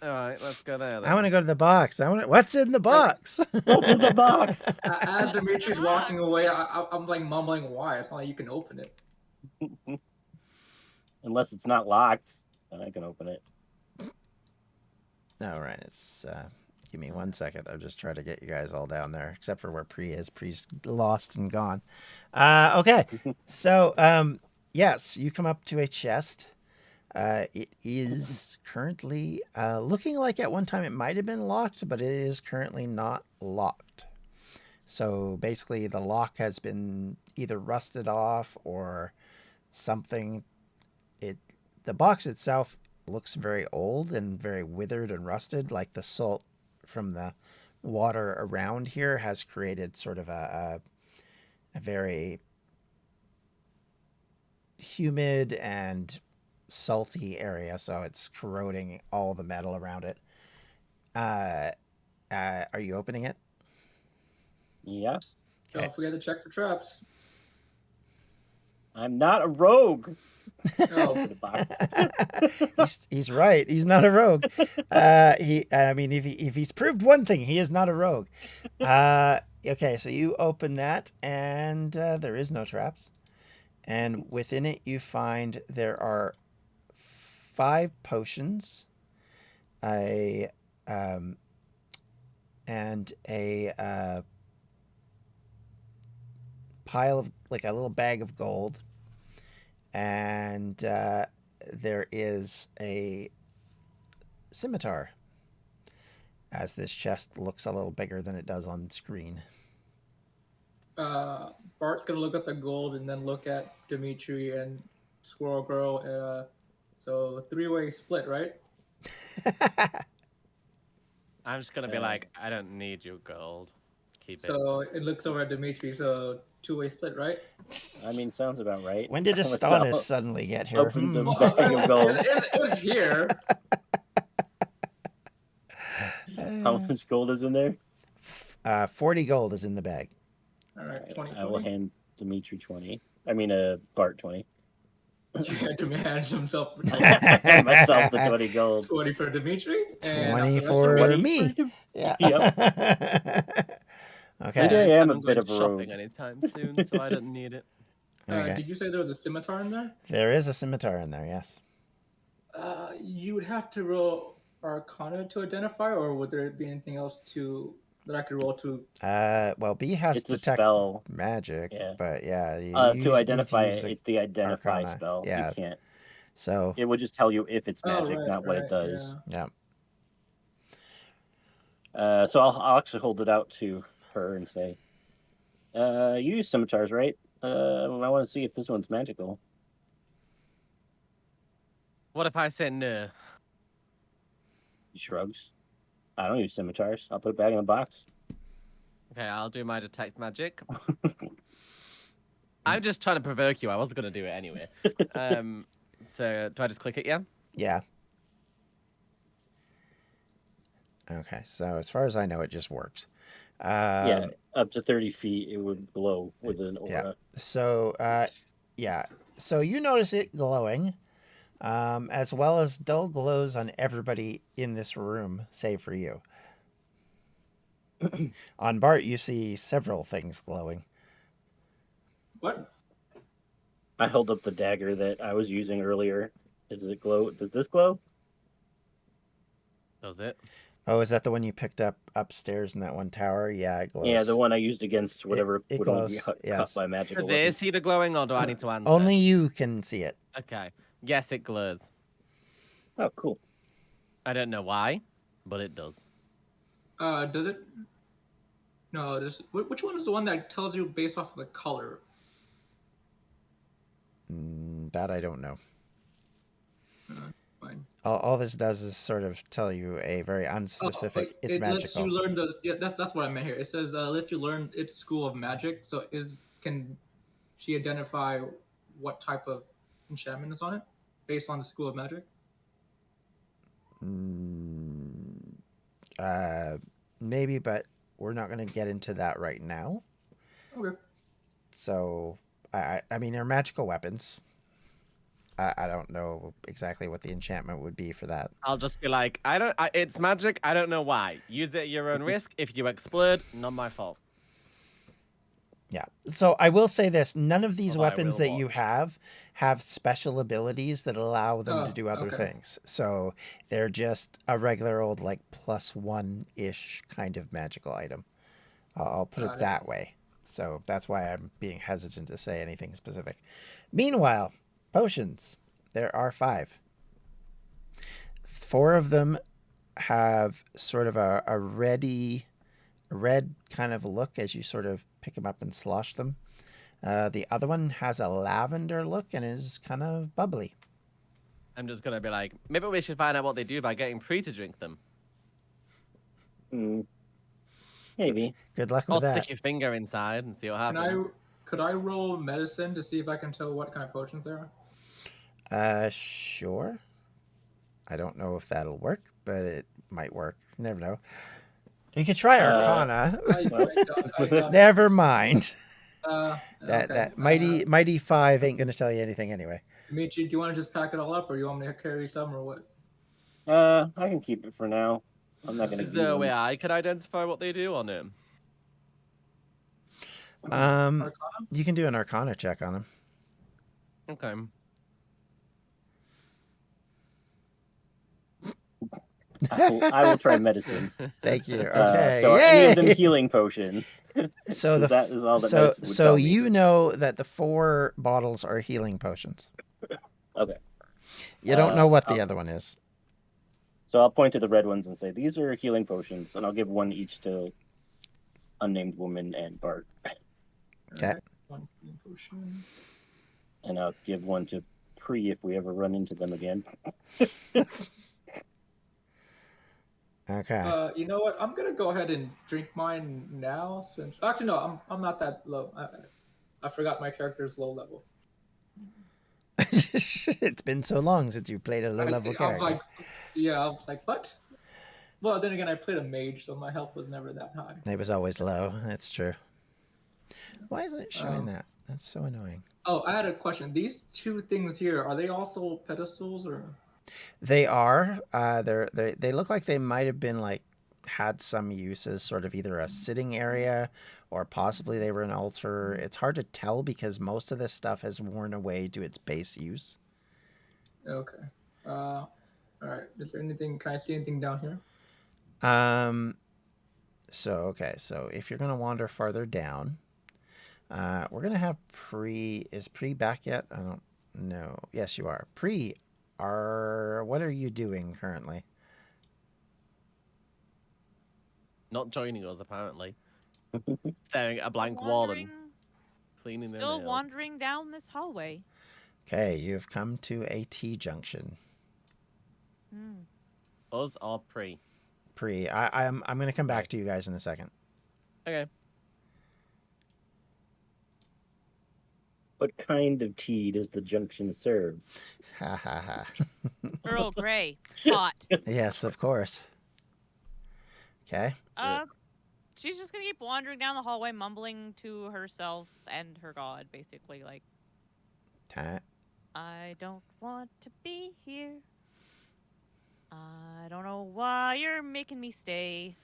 All right, let's go there. Then.
I want to go to the box. What's in the box?
What's in the box?
As Dimitri's walking away, I'm like mumbling, "Why? It's not like you can open it."
Unless it's not locked, then I can open it.
All right. It's give me 1 second. I'm just trying to get you guys all down there, except for where Pree is. Pree's lost and gone. Okay. So yes, you come up to a chest. It is currently looking like at one time it might have been locked, but it is currently not locked. So basically the lock has been either rusted off or something. The box itself looks very old and very withered and rusted, like the salt from the water around here has created sort of a very humid and salty area, so it's corroding all the metal around it. Are you opening it?
Yeah.
Don't forget to check for traps.
I'm not a rogue.
Oh,
The box.
He's right. He's not a rogue. I mean, if he's proved one thing, he is not a rogue. Okay, so you open that, and there is no traps. And within it, you find there are 5 potions, and a pile of, like, a little bag of gold, and there is a scimitar, as this chest looks a little bigger than it does on screen.
Bart's gonna look at the gold and then look at Dimitri and Squirrel Girl. So 3-way split, right?
I'm just gonna be like, I don't need your gold. Keep it.
So it looks over at Dimitri. So 2-way split, right?
I mean, sounds about right.
When did Astonis suddenly get here?
Open the
Hmm.
bag of gold.
It was here.
How much gold is in there?
40 gold is in the bag.
All right, 20.
I will hand Dimitri 20. I mean, Bart 20.
You had to manage himself.
Hand myself the 20 gold.
20 for Dimitri. And
20
the rest
for
of it-
20
me.
for
Yeah.
Maybe
Okay.
I am a
I'm
bit
going
of a rogue.
shopping anytime soon, so I don't need it.
Okay.
Did you say there was a scimitar in there?
There is a scimitar in there, yes.
You would have to roll Arcana to identify, or would there be anything else that I could roll to?
Well, B has
It's a
detect
spell.
magic,
Yeah.
but yeah. You
To
need to
identify
use
it, it's the identify
Arcana.
spell.
Yeah.
You can't.
So,
It would just tell you if it's magic,
right,
not what it
right,
does.
yeah.
So I'll actually hold it out to her and say, "You use scimitars, right? I want to see if this one's magical."
What if I say no?
He shrugs. I don't use scimitars. I'll put it back in the box.
Okay, I'll do my detect magic. I'm just trying to provoke you. I was gonna do it anyway. So do I just click it? Yeah.
Yeah. Okay, so as far as I know, it just works.
Yeah, up to 30 feet, it would glow with an aura.
So, yeah. So you notice it glowing, as well as dull glows on everybody in this room, save for you. On Bart, you see several things glowing.
What?
I held up the dagger that I was using earlier. Does it glow? Does this glow?
Does it?
Oh, is that the one you picked up upstairs in that one tower? Yeah, it glows.
Yeah, the one I used against whatever
it
would only be
glows,
cut
yes.
by
Do
magical
they
weapons.
see the glowing, or do I need to answer?
Only you can see it.
Okay. Yes, it glows.
Oh, cool.
I don't know why, but it does.
Does it? No. Which one is the one that tells you based off of the color?
That I don't know.
Fine.
All this does is sort of tell you a very unspecific. It's
it lets
magical.
you learn the. Yeah, that's what I meant here. It says lets you learn its school of magic. So can she identify what type of enchantment is on it based on the school of magic?
Maybe, but we're not going to get into that right now.
Okay.
So, I mean, they're magical weapons. I don't know exactly what the enchantment would be for that.
I'll just be like, it's magic. I don't know why. Use it at your own risk. If you explode, not my fault.
Yeah. So I will say this: none of these
Although I
weapons
will
that you
watch.
have special abilities that allow them to do other
okay.
things. So they're just a regular old like +1-ish kind of magical item. I'll put
Got
it
it.
that way. So that's why I'm being hesitant to say anything specific. Meanwhile, potions. There are 5. 4 of them have sort of a red kind of look as you sort of pick them up and slosh them. The other one has a lavender look and is kind of bubbly.
I'm just gonna be like, maybe we should find out what they do by getting Pree to drink them.
Maybe.
Good luck
Or
with that.
stick your finger inside and see what happens.
Could I roll medicine to see if I can tell what kind of potions they are?
Sure. I don't know if that'll work, but it might work. You never know. You could try Arcana.
I doubt
Never
it.
mind.
Okay.
That mighty 5 ain't gonna tell you anything anyway.
Dimitri, do you want to just pack it all up, or you want me to carry some, or what?
I can keep it for now. I'm not gonna.
Is there a way I could identify what they do or no?
Arcana?
You can do an Arcana check on them.
Okay.
I will try medicine.
Thank you. Okay.
So are
Yay!
any of them healing potions?
So
that is all that medicine would tell me.
you know that the 4 bottles are healing potions.
Okay.
You don't know what the other one is.
So I'll point to the red ones and say, these are healing potions, and I'll give one each to Unnamed Woman and Bart.
Okay.
Alright, 1 healing potion.
And I'll give one to Pree if we ever run into them again.
Okay.
You know what? I'm gonna go ahead and drink mine now, since actually no, I'm not that low. I forgot my character's low level.
It's been so long since you played a low-level character.
I was like, what? Well, then again, I played a mage, so my health was never that high.
It was always low. That's true. Why isn't it showing that? That's so annoying.
Oh, I had a question. These 2 things here, are they also pedestals, or?
They are. They look like they might have been like had some use as sort of either a sitting area or possibly they were an altar. It's hard to tell because most of this stuff has worn away to its base use.
Okay. All right. Is there anything? Can I see anything down here?
So if you're gonna wander farther down, we're gonna have Pree. Is Pree back yet? I don't know. Yes, you are. Pree, what are you doing currently?
Not joining us, apparently. Staring at a blank wall and cleaning their
Still
nails.
wandering down this hallway.
Okay, you've come to a T-junction.
Us or Pree?
Pree, I'm gonna come back to you guys in a second.
Okay.
What kind of tea does the junction serve?
Ha ha ha.
Earl Grey. Hot.
Yes, of course. Okay.
She's just gonna keep wandering down the hallway, mumbling to herself and her god, basically, like, I don't want to be here. I don't know why you're making me stay.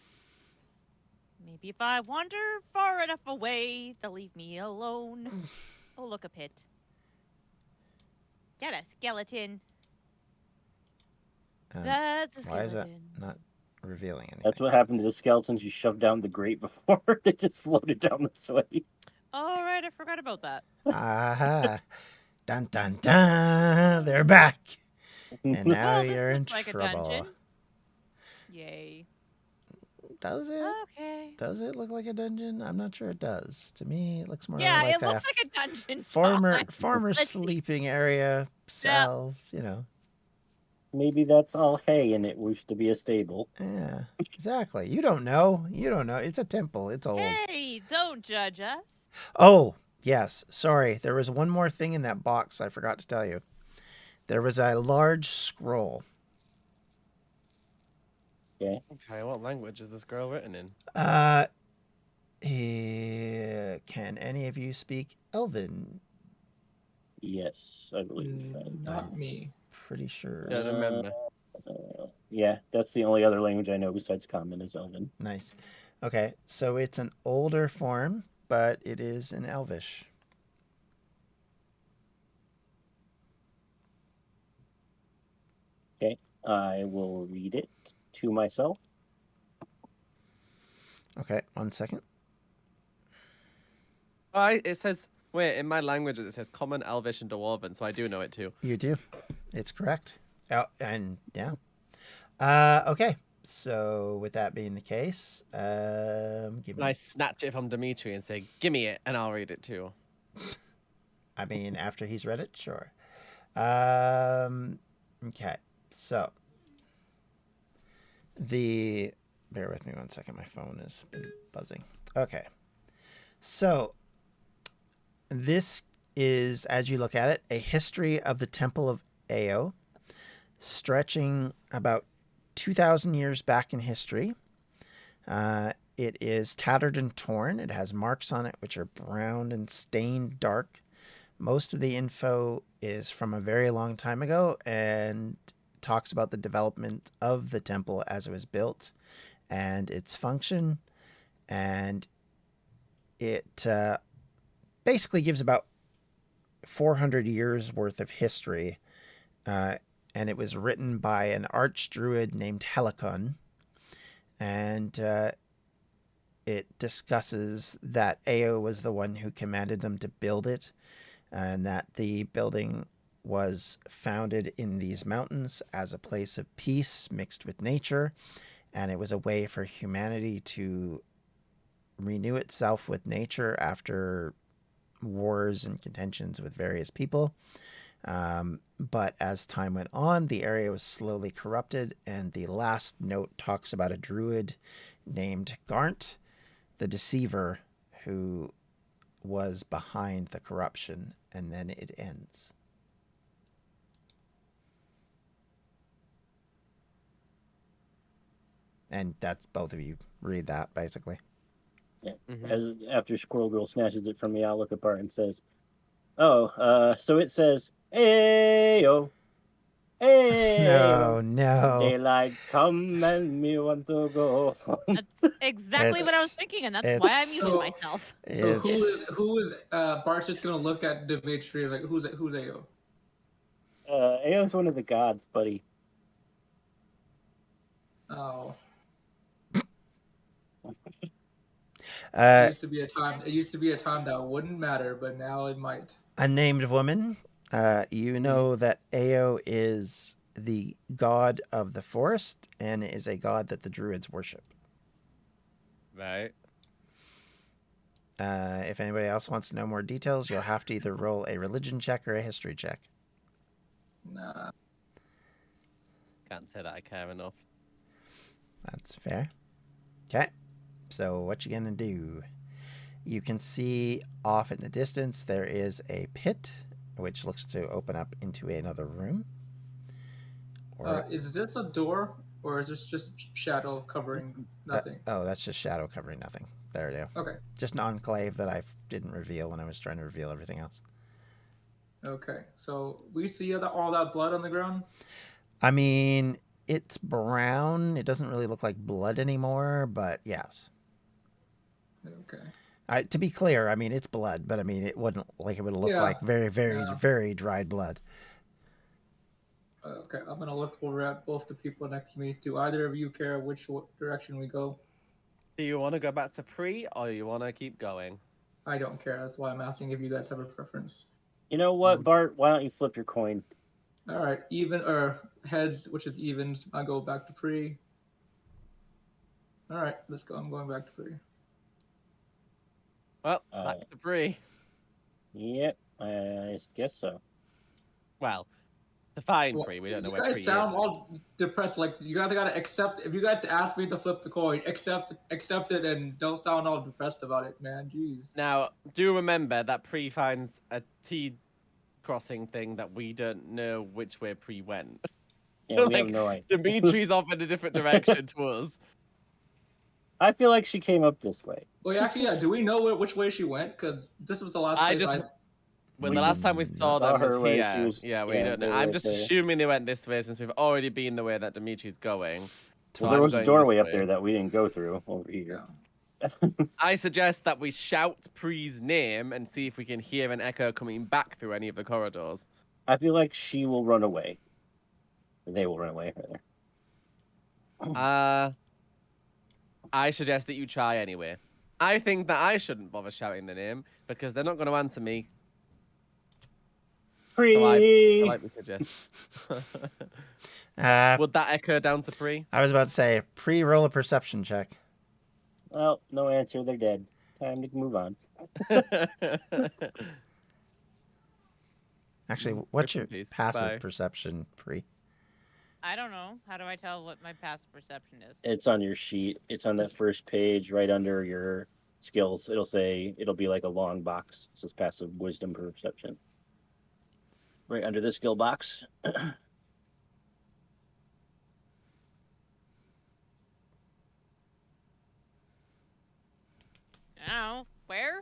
Maybe if I wander far enough away, they'll leave me alone. Oh, look, a pit. Get a skeleton. That's a
Why is
skeleton.
that not revealing anything?
That's what happened to the skeletons you shoved down the grate before. They just floated down this way.
All right, I forgot about that.
Aha. Dun dun dun. They're back. And now
Well, this
you're in
looks like a
trouble.
dungeon. Yay.
Does it?
Okay.
Does it look like a dungeon? I'm not sure it does. To me, it looks more
Yeah,
like
it
a
looks like a dungeon.
former
fine. Let's see.
sleeping area, cells,
Maybe that's all hay and it used to be a stable.
Yeah, exactly. You don't know. You don't know. It's a temple. It's old.
Hey, don't judge us.
Oh, yes. Sorry. There was one more thing in that box I forgot to tell you. There was a large scroll.
Okay.
Okay, what language is this girl written in?
Can any of you speak Elven?
Yes, I believe.
Not me.
Pretty sure.
Don't remember.
Yeah, that's the only other language I know besides Common is Elven.
Nice. Okay, so it's an older form, but it is in Elvish.
Okay, I will read it to myself.
Okay, 1 second.
It says, wait, in my languages it says Common, Elvish, and Dwarven, so I do know it too.
You do. It's correct. Oh, and yeah. Okay. So with that being the case, give
And I snatch it from Dimitri and say, "Gimme it," and I'll read it too.
I mean, after he's read it, sure. Okay. So bear with me 1 second. My phone is buzzing. Okay. So this is, as you look at it, a history of the Temple of Ao, stretching about 2,000 years back in history. It is tattered and torn. It has marks on it which are brown and stained dark. Most of the info is from a very long time ago and talks about the development of the temple as it was built and its function. And it basically gives about 400 years worth of history. And it was written by an archdruid named Helicon. And it discusses that Ao was the one who commanded them to build it, and that the building was founded in these mountains as a place of peace mixed with nature, and it was a way for humanity to renew itself with nature after wars and contentions with various people. But as time went on, the area was slowly corrupted, and the last note talks about a druid named Garnt, the Deceiver, who was behind the corruption, and then it ends. And that's both of you read that, basically.
Yeah.
Mhm.
After Squirrel Girl snatches it from me, I'll look apart and says, "Oh, so it says, Ayo,
No,
Ayo,
no.
daylight come and me want to go home."
That's exactly what I was
It's-
thinking, and that's why I'm
it's-
using
So-
myself.
So
It's-
who is Bart's just gonna look at Dimitri like who's Ao?
Ayo's one of the gods, buddy.
Oh, it
Uh,
used to be a time. It used to be a time that wouldn't matter, but now it might.
a named woman. You know that Ao is the god of the forest and is a god that the druids worship.
Right.
If anybody else wants to know more details, you'll have to either roll a religion check or a history check.
Nah.
Can't say that I care enough.
That's fair. Okay. So what you gonna do? You can see off in the distance there is a pit, which looks to open up into another room. Or,
Is this a door, or is this just shadow covering nothing?
oh, that's just shadow covering nothing. There it is.
Okay.
Just an enclave that I didn't reveal when I was trying to reveal everything else.
Okay. So we see all that blood on the ground.
I mean, it's brown. It doesn't really look like blood anymore, but yes.
Okay.
To be clear, I mean, it's blood, but I mean, it wouldn't like it would look
Yeah.
like very, very,
Yeah.
very dried blood.
Okay. I'm gonna look over at both the people next to me. Do either of you care which direction we go?
Do you want to go back to Pree, or you want to keep going?
I don't care. That's why I'm asking if you guys have a preference.
You know what, Bart? Why don't you flip your coin?
All right. Even or heads, which is evens. I go back to Pree. All right. Let's go. I'm going back to Pree.
Well, back to Pree.
Yep, I guess so.
Well, to find
Well,
Pree, we don't know
you
where
guys
Pree
sound
is.
all depressed. Like you guys gotta accept. If you guys ask me to flip the coin, accept it, and don't sound all depressed about it, man. Jeez.
Now, do remember that Pree finds a T crossing thing that we don't know which way Pree went.
Yeah, we
Like,
have no idea.
Dimitri's off in a different direction to us.
I feel like she came up this way.
Well, actually, yeah. Do we know which way she went? Because this was the last place
When
We
the last time we
did
saw
not
them
saw
was
her way,
here.
she was-
Yeah, we
yeah,
don't
they
know.
were
I'm
right
just
there.
assuming they went this way since we've already been the way that Dimitri's going. So
Well, there
I'm
was a
going
doorway
this
up
way.
there that we didn't go through over here.
I suggest that we shout Pree's name and see if we can hear an echo coming back through any of the corridors.
I feel like she will run away. They will run away. Rather.
I suggest that you try anyway. I think that I shouldn't bother shouting the name because they're not going to answer me. So I
Pree!
politely suggest.
Uh,
Would that echo down to Pree?
I was about to say, pre-roll a perception check.
Well, no answer. They're dead. Time to move on.
Actually, what's
Rip in
your
peace.
passive
Bye.
perception, Pre?
I don't know. How do I tell what my passive perception is?
It's on your sheet. It's on that first page right under your skills. It'll be like a long box. It says passive wisdom perception. Right under the skill box.
Ow. Where?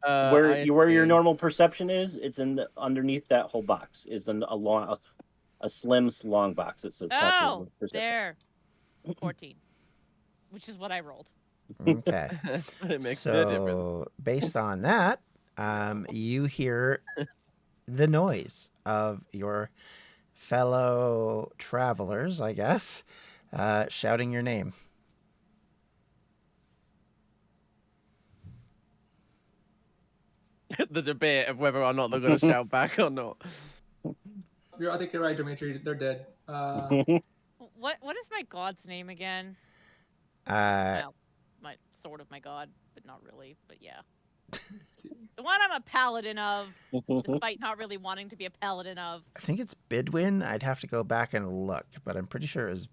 where your
see.
normal perception is, it's in underneath that whole box. Is a slim long box that says passive
Oh,
perception.
there. 14. Which is what I rolled.
Okay.
It makes no difference.
So, based on that, you hear the noise of your fellow travelers, I guess, shouting your name.
The debate of whether or not they're going to shout back or not.
I think you're right, Dimitri. They're dead.
What is my god's name again?
Uh,
Well, sort of my god, but not really. But yeah, the one I'm a paladin of, despite not really wanting to be a paladin of.
I think it's Bidwin. I'd have to go back and look, but I'm pretty sure it was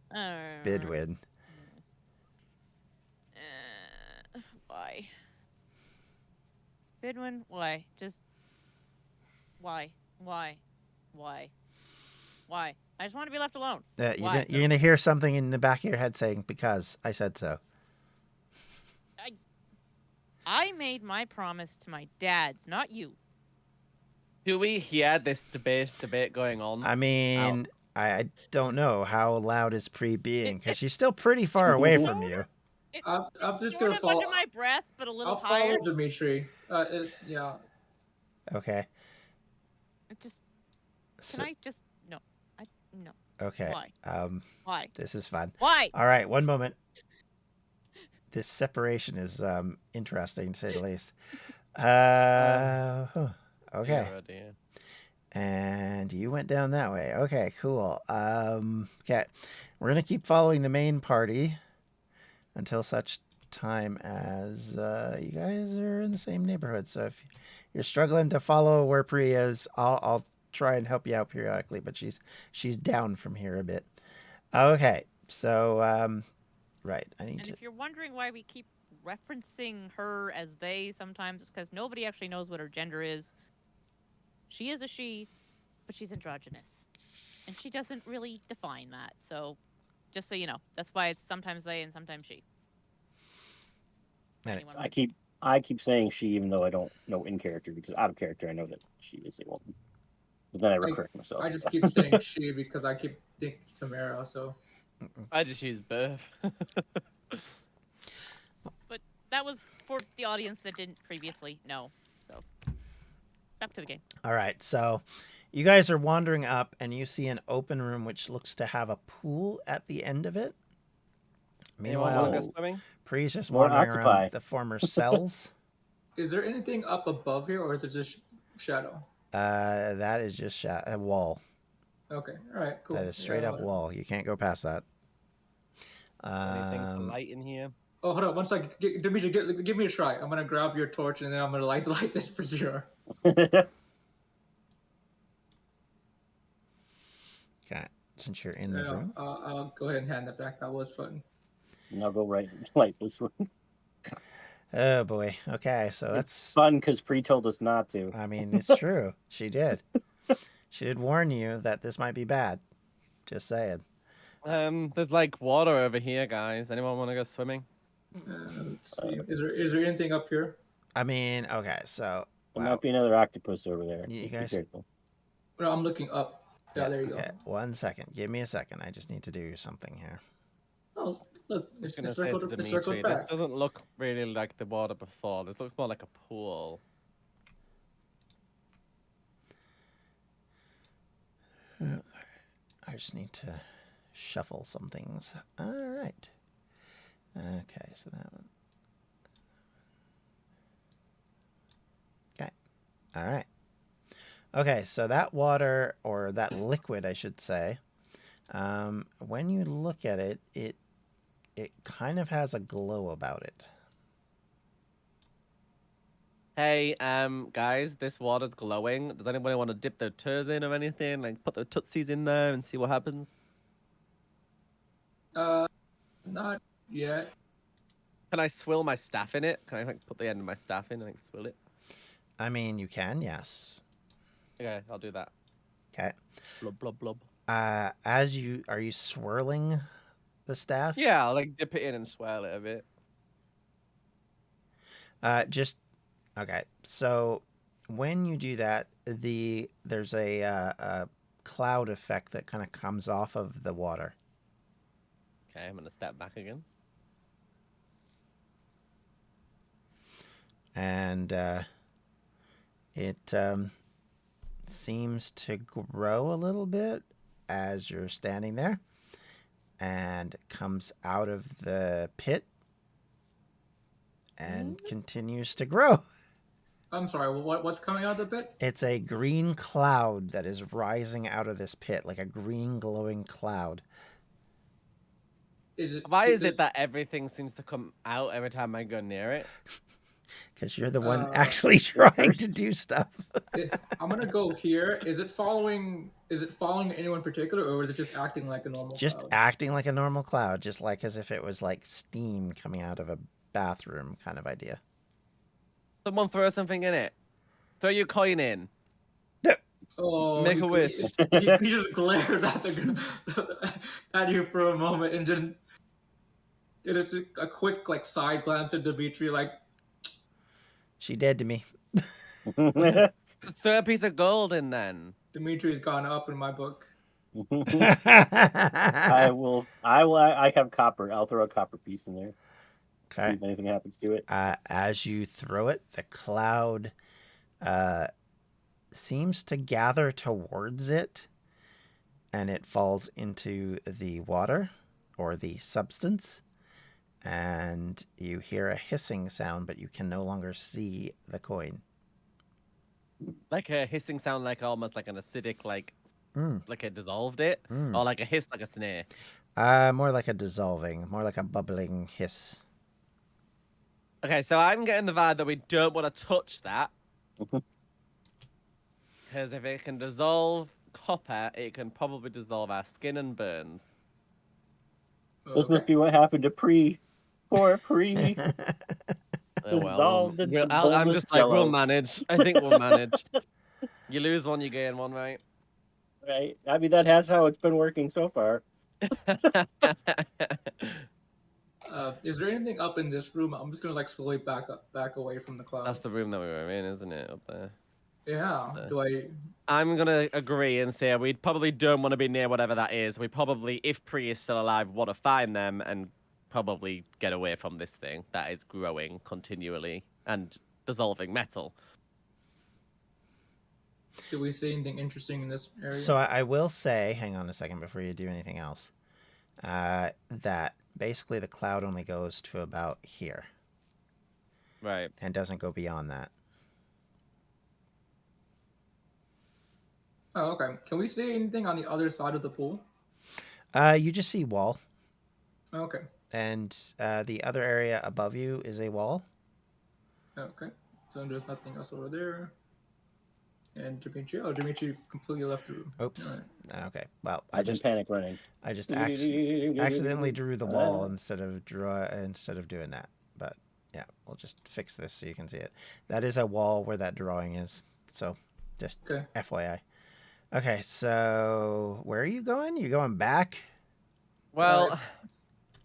Bidwin.
Why? Bidwin? Why? Just why? Why? Why? Why? I just want to be left alone. Why?
You're gonna hear something in the back of your head saying, "Because I said so."
I made my promise to my dads, not you.
Do we hear this debate going on?
I mean, I don't know how loud is Pre being because she's still pretty far away from you.
I'm just
Sort
gonna
of
follow.
under my breath, but a little
I'll
higher.
follow Dimitri. Yeah.
Okay.
Just
So,
can I just no? No.
okay.
Why? Why?
This is fun.
Why?
All right, one moment. This separation is interesting to say the least. Okay.
Good idea.
And you went down that way. Okay, cool. Okay. We're going to keep following the main party until such time as you guys are in the same neighborhood. So if you're struggling to follow where Pri is, I'll try and help you out periodically, but she's down from here a bit. Okay. So right, I need
And
to
if you're wondering why we keep referencing her as they sometimes because nobody actually knows what her gender is. She is a she, but she's androgynous. And she doesn't really define that. So just so you know, that's why it's sometimes they and sometimes she.
And
Anyone
I keep saying she, even though I don't know in character, because out of character I know that she is a woman. But then I correct myself.
I just keep saying she because I keep thinking Tamara. So
I just use birth.
But that was for the audience that didn't previously know. So back to the game.
All right, so you guys are wandering up, and you see an open room which looks to have a pool at the end of it.
Anyone want to
Meanwhile,
go swimming?
Pree's just
More
wandering
octopi.
around the former cells.
is there anything up above here, or is it just shadow?
That is just a wall.
Okay, all right, cool.
That is straight up wall. You can't go past that.
Anything to light in here?
Oh, hold on, one second. Dimitri, give me a try. I'm gonna grab your torch and then I'm gonna light this for sure.
Okay, since you're in the
No,
room.
I'll go ahead and hand that back. That was fun.
And I'll go right light this one.
Oh boy. Okay, so
It's
that's.
fun because Pre told us not to.
I mean, it's true. She did. She did warn you that this might be bad. Just saying.
There's like water over here, guys. Anyone want to go swimming?
Let's see. Is there anything up here?
I mean, okay, so.
There
Wow.
might be another octopus over there.
You
Be
guys-
careful.
No, I'm looking up. Yeah, there you
Okay,
go.
1 second. Give me a second. I just need to do something here.
Oh, look,
I'm just
it
gonna say to
circled
Dimitri, this
back.
doesn't look really like the water before. This looks more like a pool.
I just need to shuffle some things. All right. Okay, so that one. Okay. All right. Okay, so that water, or that liquid, I should say, when you look at it, it kind of has a glow about it.
Hey, guys, this water's glowing. Does anybody want to dip their toes in or anything? Like, put their tootsies in there and see what happens?
Not yet.
Can I swill my staff in it? Can I like put the end of my staff in and like swill it?
I mean, you can, yes.
Okay, I'll do that.
Okay.
Blub blub blub.
Are you swirling the staff?
Yeah, I'll like dip it in and swirl it a bit.
Okay. So when you do that, there's a cloud effect that kind of comes off of the water.
Okay, I'm gonna step back again.
And it seems to grow a little bit as you're standing there, and comes out of the pit and continues to grow.
I'm sorry. What's coming out of the pit?
It's a green cloud that is rising out of this pit, like a green glowing cloud.
Why is it that everything seems to come out every time I go near it?
Because you're the one actually trying to do stuff.
I'm gonna go here. Is it following anyone in particular, or is it just acting like a normal
Just
cloud?
acting like a normal cloud, just like as if it was like steam coming out of a bathroom kind of idea.
Someone throw something in it. Throw your coin in.
Oh,
Make a wish.
He just glares at at you for a moment, and then it's a quick like side glance to Dimitri, like
She dead to me.
Just throw a piece of gold in then.
Dimitri's gone up in my book.
I have copper. I'll throw a copper piece in there. See
Okay.
if anything happens to it.
As you throw it, the cloud seems to gather towards it, and it falls into the water or the substance, and you hear a hissing sound, but you can no longer see the coin.
Like a hissing sound, like almost like an acidic, like it dissolved it,
Mm.
or like a hiss, like a snare.
More like a dissolving, more like a bubbling hiss.
Okay, so I'm getting the vibe that we don't want to touch that. Because if it can dissolve copper, it can probably dissolve our skin and burns.
This must be what happened to Pre. Poor Pree.
Oh,
Dissolved into
I'm
boneless
just like, we'll
jello.
manage. I think we'll manage. You lose one, you gain one, right?
Right? I mean, that's how it's been working so far.
Is there anything up in this room? I'm just gonna like slowly back away from the clouds.
That's the room that we were in, isn't it? Up there.
Yeah. Do I?
I'm gonna agree and say we probably don't want to be near whatever that is. We probably, if Pree is still alive, want to find them and probably get away from this thing that is growing continually and dissolving metal.
Do we see anything interesting in this area?
So I will say, hang on a second before you do anything else, that basically the cloud only goes to about here
Right.
and doesn't go beyond that.
Oh, okay. Can we see anything on the other side of the pool?
You just see wall,
Okay.
and the other area above you is a wall.
Okay. So there's nothing else over there. And Dimitri, Dimitri completely left the room.
Oops.
Alright.
Okay. Well, I
I've been
just
panic running.
accidentally drew the wall instead of doing that. But yeah, we'll just fix this so you can see it. That is a wall where that drawing is. So just
Okay.
FYI. Okay, so where are you going? You going back?
Well,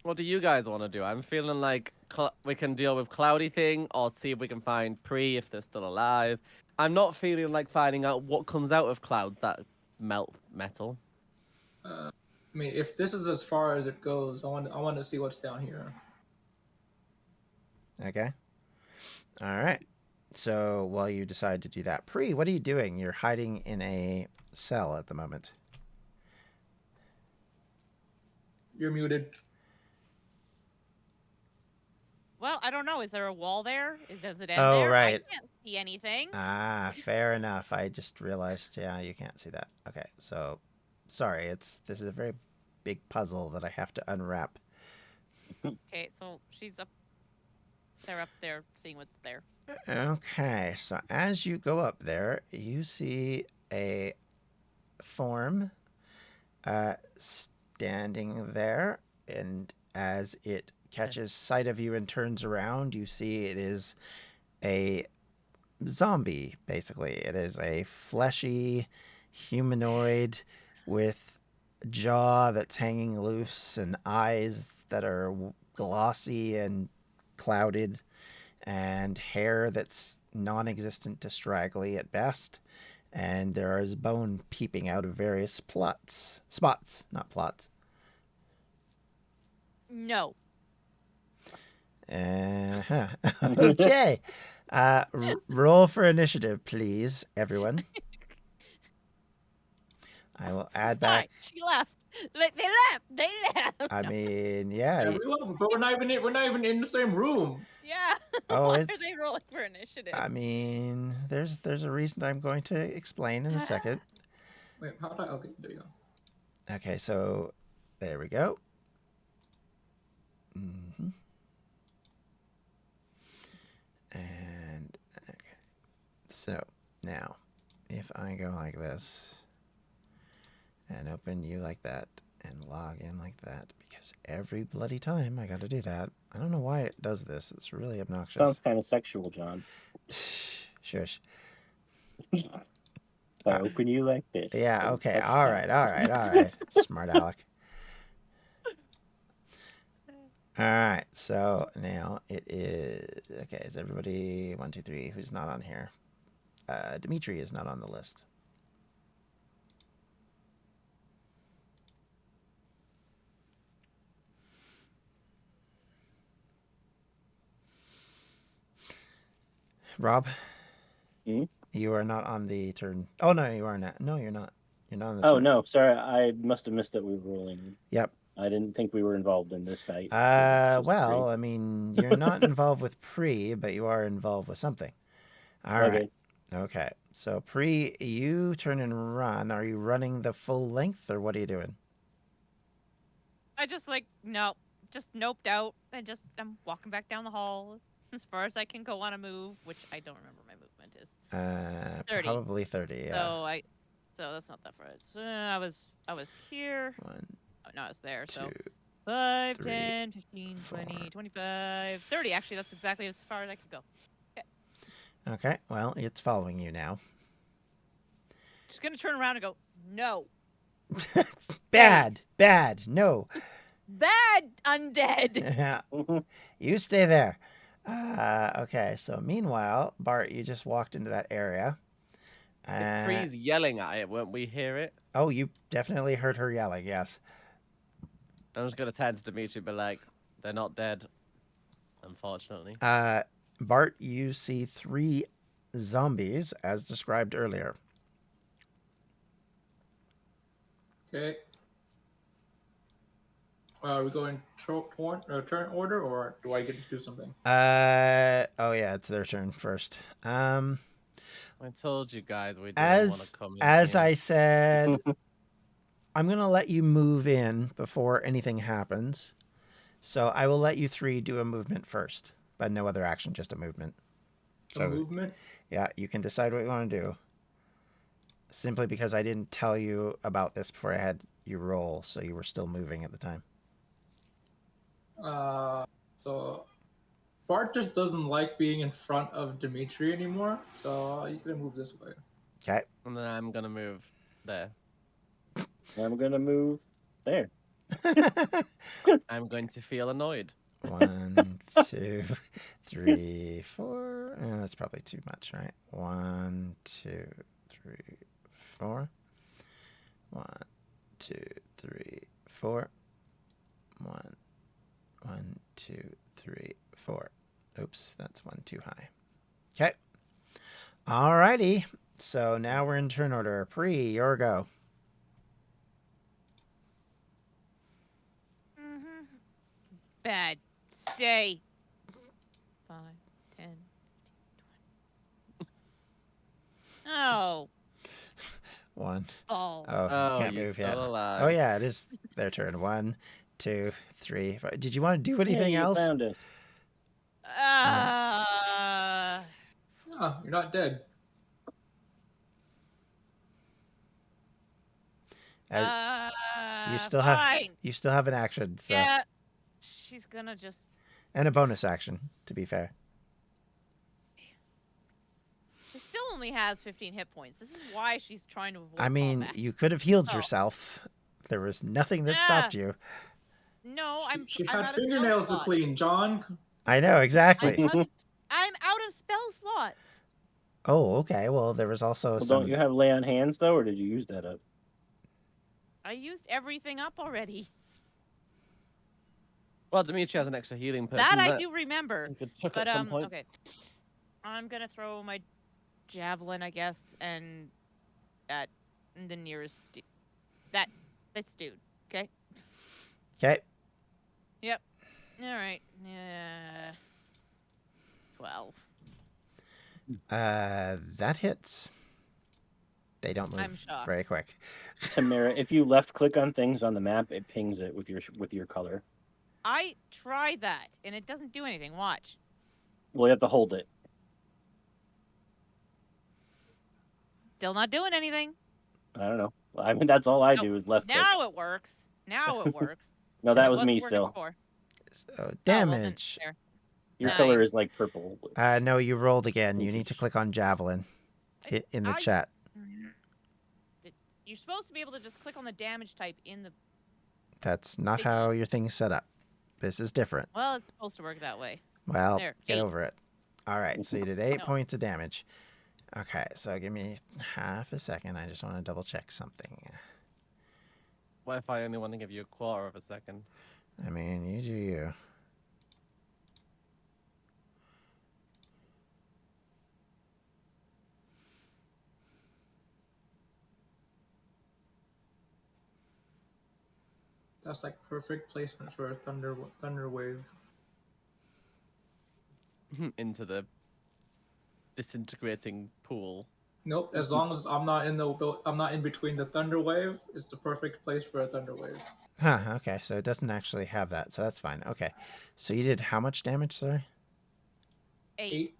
what do you guys want to do? I'm feeling like we can deal with Cloudy thing or see if we can find Pree if they're still alive. I'm not feeling like finding out what comes out of clouds that melt metal.
I mean, if this is as far as it goes, I want to see what's down here.
Okay. All right. So while you decide to do that, Pree, what are you doing? You're hiding in a cell at the moment.
You're muted.
Well, I don't know. Is there a wall there? Does it end
Oh,
there?
right.
I can't see anything.
Ah, fair enough. I just realized, yeah, you can't see that. Okay, so sorry. This is a very big puzzle that I have to unwrap.
Okay, so she's up there, seeing what's there.
Okay, so as you go up there, you see a form standing there, and as it catches sight of you and turns around, you see it is a zombie, basically. It is a fleshy humanoid with jaw that's hanging loose and eyes that are glossy and clouded and hair that's non-existent to straggly at best, and there is bone peeping out of various spots, not plots.
No.
Okay. Roll for initiative, please, everyone. I will add back.
She left. They left.
I mean, yeah.
Everyone, but we're not even in the same room.
Yeah.
Oh,
Why
it's.
are they rolling for initiative?
I mean, there's a reason I'm going to explain in a second.
Wait, how do I? Okay, there you go.
Okay, so there we go. Mm-hmm. And okay, so now if I go like this and open you like that and log in like that, because every bloody time I got to do that. I don't know why it does this. It's really obnoxious.
Sounds kind of sexual, John.
Shush.
If I open you like this.
Yeah,
and
okay.
touch
All
that.
right. Smart Alec. All right, so now it is... Okay, is everybody... 1, 2, 3, who's not on here? Dimitri is not on the list. Rob?
Hmm?
You are not on the turn... Oh, no, you are not. No, you're not. You're not on the
Oh,
turn.
no, sorry. I must have missed that we were rolling.
Yep.
I didn't think we were involved in this fight.
Well, I mean, you're not involved with Pree, but you are involved with something. All right. Okay. So, Pree, you turn and run. Are you running the full length, or what are you doing?
I just just noped out and I'm walking back down the hall as far as I can go on a move, which I don't remember my movement is. 30.
Probably 30, yeah.
So that's not that far. It's, I was here.
1,
Oh, no, I was there.
2,
So 5,
3,
10, 15, 20,
4.
25, 30. Actually, that's exactly as far as I could go.
Okay, well, it's following you now.
Just gonna turn around and go, no.
Bad, bad, no.
Bad undead.
Yeah,
Mhm.
you stay there. Okay, so meanwhile, Bart, you just walked into that area.
If Pree's yelling at it, won't we hear it?
Oh, you definitely heard her yelling, yes.
I'm just gonna turn to Dimitri and be like, they're not dead, unfortunately.
Bart, you see 3 zombies as described earlier.
Okay. Are we going turn order, or do I get to do something?
Oh yeah, it's their turn first.
I told you guys we didn't want to
As
come in
as
here.
I said, I'm gonna let you move in before anything happens. So I will let you 3 do a movement first, but no other action, just a movement.
A
So
movement.
yeah, you can decide what you want to do. Simply because I didn't tell you about this before I had you roll, so you were still moving at the time.
So Bart just doesn't like being in front of Dimitri anymore, so he's gonna move this way.
Okay.
And then I'm gonna move there.
I'm gonna move there.
I'm going to feel annoyed.
1, 2, 3, 4. That's probably too much, right? 1, 2, 3, 4. 1, 2, 3, 4. 1, 1, 2, 3, 4. Oops, that's 1 too high. Okay. Alrighty. So now we're in turn order. Pree, your go.
Bad. Stay. 5, 10, 15, 20. Oh.
1.
Balls.
Oh,
Oh,
can't
you're
move yet.
still alive.
Oh yeah, it is their turn. 1, 2, 3, 4. Did you want to do anything
Hey, you
else?
found it.
Oh, you're not dead.
You still have
fine.
you still have an action, so
Yeah. She's gonna just.
and a bonus action, to be fair.
She still only has 15 hit points. This is why she's trying to avoid
I mean,
combat.
you could have healed
So-
yourself. There was nothing that
Ah.
stopped you.
No,
She
I'm
had
out of spell
fingernails to
slots.
clean, John.
I know, exactly.
I'm out of spell slots.
Oh, okay. Well, there was also
Well,
some.
don't you have lay on hands though, or did you use that up?
I used everything up already.
Well, Dimitri has an extra healing person.
That I do remember.
You could chuck
But
at some point.
okay. I'm gonna throw my javelin, I guess, and at the nearest this dude. Okay.
Okay.
Yep. All right. Yeah. 12.
That hits. They don't
I'm
move
shocked.
very quick.
Tamara, if you left click on things on the map, it pings it with your color.
I tried that and it doesn't do anything. Watch.
Well, you have to hold it.
Still not doing anything.
I don't know. I mean, that's all I
No,
do is left click.
Now it works. Now it works.
No, that
It
was
wasn't
me
working
still.
before.
So
Oh, well, then,
damage.
there.
Your
Nine.
color is like purple.
No, you rolled again. You need to click on javelin in the chat.
You're supposed to be able to just click on the damage type in the.
That's not how your thing's set up. This is different.
Well, it's supposed to work that way.
Well,
There,
get
8.
over it. All right, so you did 8
No.
points of damage. Okay, so give me half a second. I just want to double check something.
What if I only want to give you a quarter of a second?
I mean, you do you.
That's like perfect placement for a thunder wave.
Into the disintegrating pool.
Nope. As long as I'm not in between the thunder wave, it's the perfect place for a thunder wave.
Huh, okay, so it doesn't actually have that, so that's fine. Okay, so you did how much damage, sorry?
8.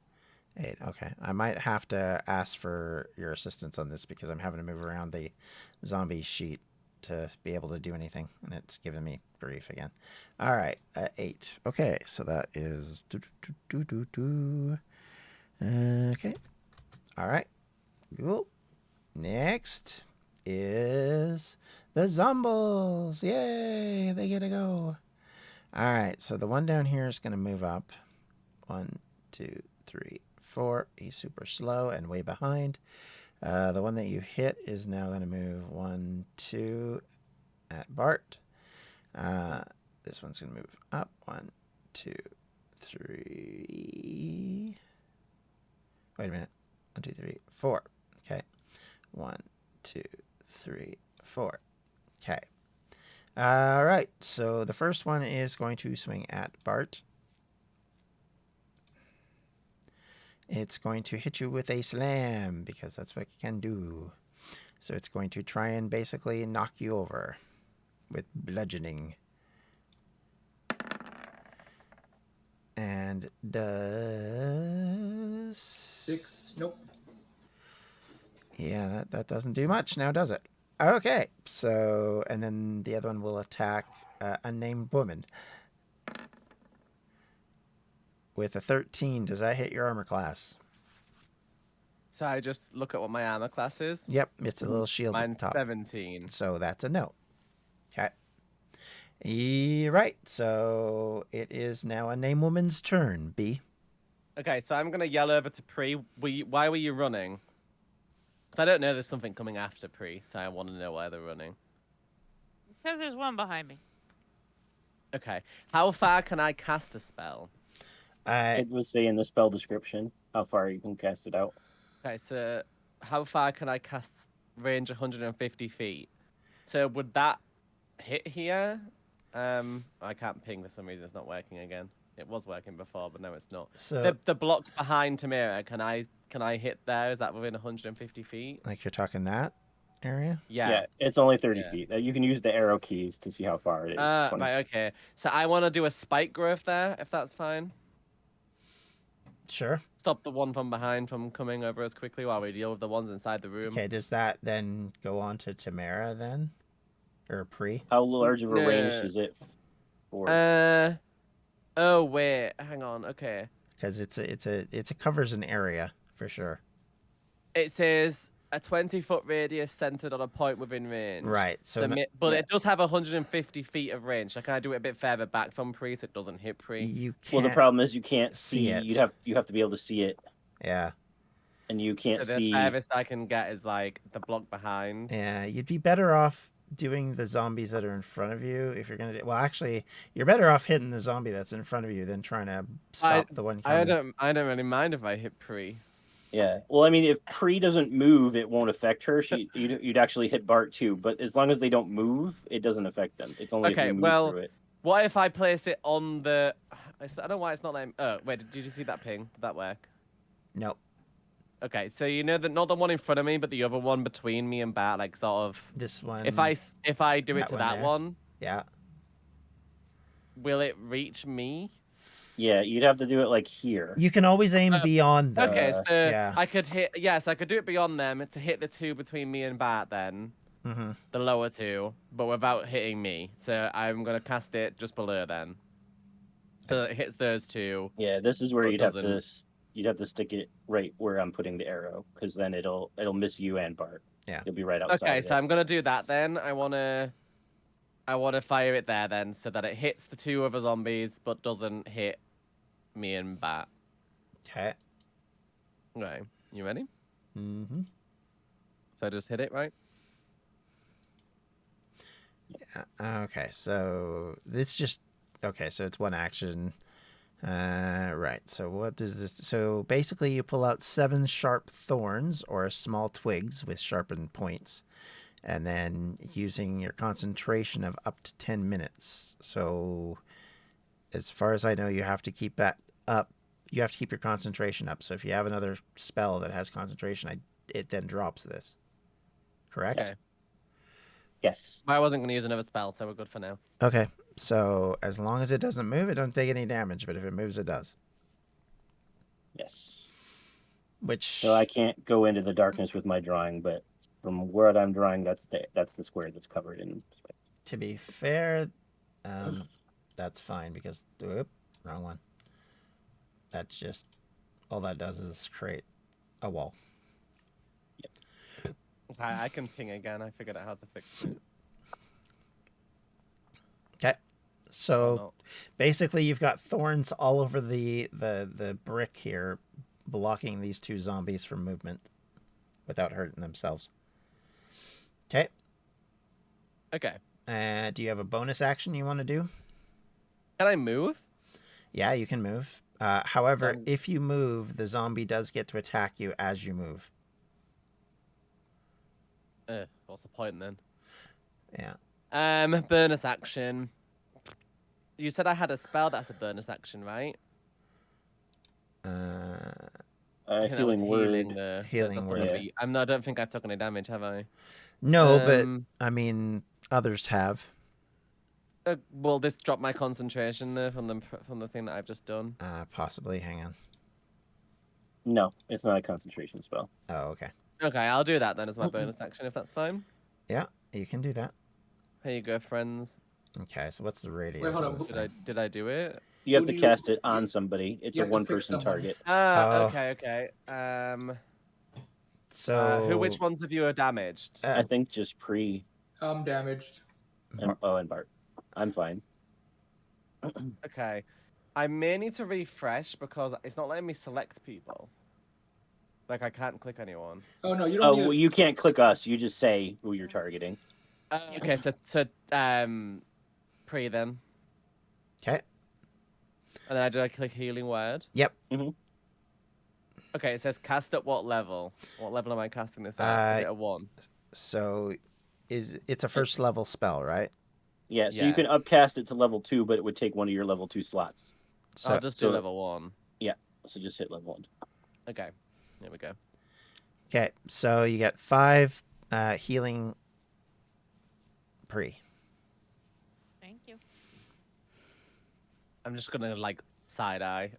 8, okay. I might have to ask for your assistance on this because I'm having to move around the zombie sheet to be able to do anything, and it's giving me grief again. All right, 8. Okay, so that is... Okay. All right. Cool. Next is the Zombles. Yay, they get to go. All right, so the one down here is going to move up. 1, 2, 3, 4. He's super slow and way behind. The one that you hit is now going to move 1, 2 at Bart. This one's going to move up. 1, 2, 3. Wait a minute. 1, 2, 3, 4. Okay. 1, 2, 3, 4. Okay. All right. So the first one is going to swing at Bart. It's going to hit you with a slam because that's what it can do. So it's going to try and basically knock you over with bludgeoning. And does
6. Nope.
Yeah, that doesn't do much now, does it? Okay, so and then the other one will attack unnamed woman with a 13. Does that hit your armor class?
So I just look at what my armor class is.
Yep, it's a little shield at
Mine's
the top.
17.
So that's a no. Okay. Right. So it is now a name woman's turn. B.
Okay, so I'm gonna yell over to Pree. Why were you running? 'Cause I don't know there's something coming after Pree, so I want to know why they're running.
Because there's one behind me.
Okay, how far can I cast a spell?
It would say in the spell description how far you can cast it out.
Okay, so how far can I cast range 150 feet? So would that hit here? I can't ping for some reason. It's not working again. It was working before, but no, it's not.
So
The block behind Tamira, can I hit there? Is that within 150 feet?
like you're talking that area?
Yeah.
It's only 30
Yeah.
feet. You can use the arrow keys to see how far it is. 20.
Right, okay. So I want to do a spike growth there, if that's fine.
Sure.
Stop the one from behind from coming over as quickly while we deal with the ones inside the room.
Okay, does that then go on to Tamara then? Or Pre?
How large of a range
No.
is it for?
Oh wait, hang on. Okay.
Because it covers an area for sure.
It says a 20-foot radius centered on a point within range.
Right. So
But it does have 150 feet of range. So can I do it a bit further back from Pre so it doesn't hit Pre?
you can't.
Well, the problem is you can't
see
see.
it.
You have to be able to see it,
Yeah.
and you can't
So the
see.
furthest I can get is like the block behind.
Yeah. You'd be better off doing the zombies that are in front of you if you're gonna do. Well, actually, you're better off hitting the zombie that's in front of you than trying to stop the one coming.
I don't really mind if I hit Pre.
Yeah. Well, I mean, if Pre doesn't move, it won't affect her. You'd actually hit Bart too. But as long as they don't move, it doesn't affect them. It's only if you move through it.
What if I place it on the? I don't know why it's not letting. Oh wait, did you see that ping? Did that work?
Nope.
Okay, so you know that not the one in front of me, but the other one between me and Bat, like sort of.
This one.
If I do it
that
to
one
that
there.
one,
Yeah.
will it reach me?
Yeah, you'd have to do it like here.
You can always aim beyond them.
Okay, so
yeah.
I could hit. Yes, I could do it beyond them to hit the two between me and Bat. Then
Mm-hmm.
the lower two, but without hitting me. So I'm gonna cast it just below then. So it hits those two.
Yeah, this is where
Or
you'd have to
doesn't.
stick it right where I'm putting the arrow, because then it'll miss you and Bart.
Yeah.
You'll be right outside.
Okay,
of
so
it.
I'm gonna do that then. I wanna fire it there then, so that it hits the two other zombies, but doesn't hit me and Bat.
Okay.
Okay, you ready?
Mm-hmm.
So I just hit it, right?
Okay, so it's just okay. So it's one action, right? So what does this? So basically, you pull out 7 sharp thorns or small twigs with sharpened points, and then using your concentration of up to 10 minutes. So, as far as I know, you have to keep that up. You have to keep your concentration up. So if you have another spell that has concentration, it then drops this. Correct?
Okay.
Yes.
I wasn't gonna use another spell, so we're good for now.
Okay, so as long as it doesn't move, it doesn't take any damage, but if it moves, it does.
Yes.
Which...
So I can't go into the darkness with my drawing, but From where I'm drawing, that's the square that's covered in space.
To be fair, that's fine because whoop, wrong one. That's just all that does is create a wall.
Okay, I can ping again. I figured out how to fix it.
Okay.
Or
So
not.
basically you've got thorns all over the brick here, blocking these two zombies from movement without hurting themselves. Okay.
Okay.
Do you have a bonus action you want to do?
Can I move?
Yeah, you can move. However,
Um,
if you move, the zombie does get to attack you as you move.
What's the point then?
Yeah.
Bonus action. You said I had a spell that's a bonus action, right? I think that was
Healing word.
healing. So it
Healing
doesn't
word.
have to be- I don't think I've taken any damage, have I?
No, but
Um,
I mean, others have.
Will this drop my concentration there from the thing that I've just done?
Possibly. Hang on.
No, it's not a concentration spell.
Oh, okay.
Okay, I'll do that then as my bonus action if that's fine.
Yeah, you can do that.
Here you go, friends.
Okay, so what's the radius
Wait, hold
of
on.
this
Did I
thing?
did I do it?
You have
Who
to
do you-
cast it on
you-
somebody. It's
you
a
have to pick
one-person
someone.
target.
Oh.
Okay.
So
which ones of you are damaged?
I think just Pree
I'm damaged.
and Bart. I'm fine.
Okay. I may need to refresh because it's not letting me select people. Like I can't click anyone.
Oh no, you don't
Oh,
need.
well, you can't click us. You just say who you're targeting.
Okay, so Pre then.
Okay.
And then I click healing word.
Yep.
Okay, it says cast at what level? What level am I casting this at? Is it a 1?
So it's a first level spell, right?
Yeah, so
Yeah.
you can upcast it to level 2, but it would take one of your level 2 slots.
So
I'll just do
so-
level 1.
So just hit level 1.
Okay, here we go.
okay, so you get 5 healing pre.
Thank you.
I'm just gonna like side eye.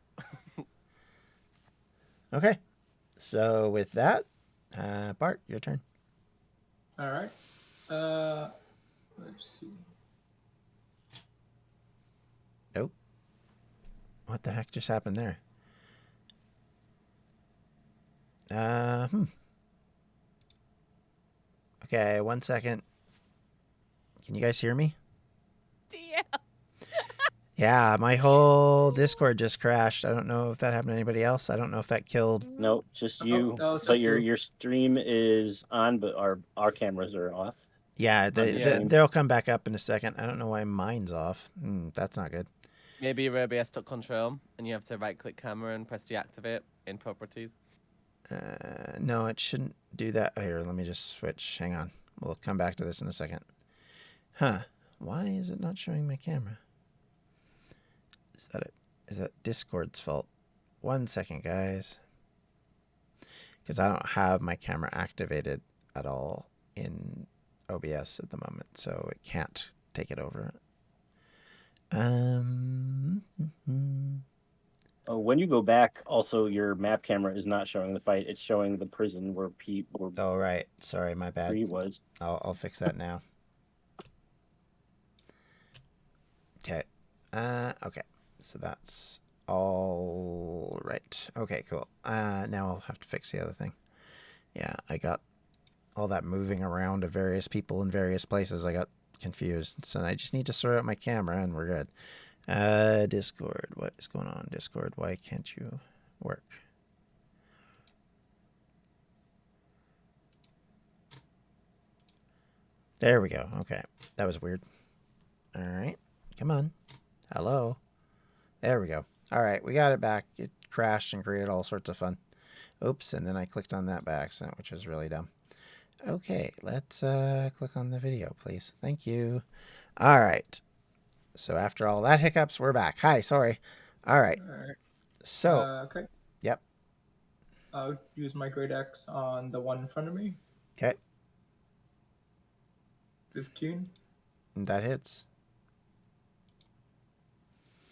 Okay. So with that, Bart, your turn.
All right. Let's see.
What the heck just happened there? Okay, 1 second. Can you guys hear me?
Yeah.
Yeah, my whole Discord just crashed. I don't know if that happened to anybody else. I don't know if that killed.
No, just you.
no, it's
But
just
your
you.
your stream is on, but our cameras are off.
Yeah,
Yeah.
they'll come back up in a second. I don't know why mine's off. That's not good.
Maybe your OBS took control and you have to right click camera and press deactivate in properties.
No, it shouldn't do that. Here, let me just switch. Hang on. We'll come back to this in a second. Huh. Why is it not showing my camera? Is that Discord's fault? 1 second, guys. Because I don't have my camera activated at all in OBS at the moment, so it can't take it over.
Oh, when you go back, also your map camera is not showing the fight. It's showing the prison where
Oh, right. Sorry, my bad.
Pree was.
I'll fix that now. Okay. Okay. So that's all right. Okay, cool. Now I'll have to fix the other thing. Yeah, I got all that moving around of various people in various places. I got confused. So I just need to sort out my camera and we're good. Discord. What is going on, Discord? Why can't you work? There we go. Okay. That was weird. All right. Come on. Hello. There we go. All right. We got it back. It crashed and created all sorts of fun. Oops. And then I clicked on that by accident, which was really dumb. Okay. Let's click on the video, please. Thank you. All right. So after all that hiccups, we're back. Hi. Sorry. All right.
All right.
So,
Okay.
Yep.
I'll use my great axe on the one in front of me.
okay.
15.
That hits.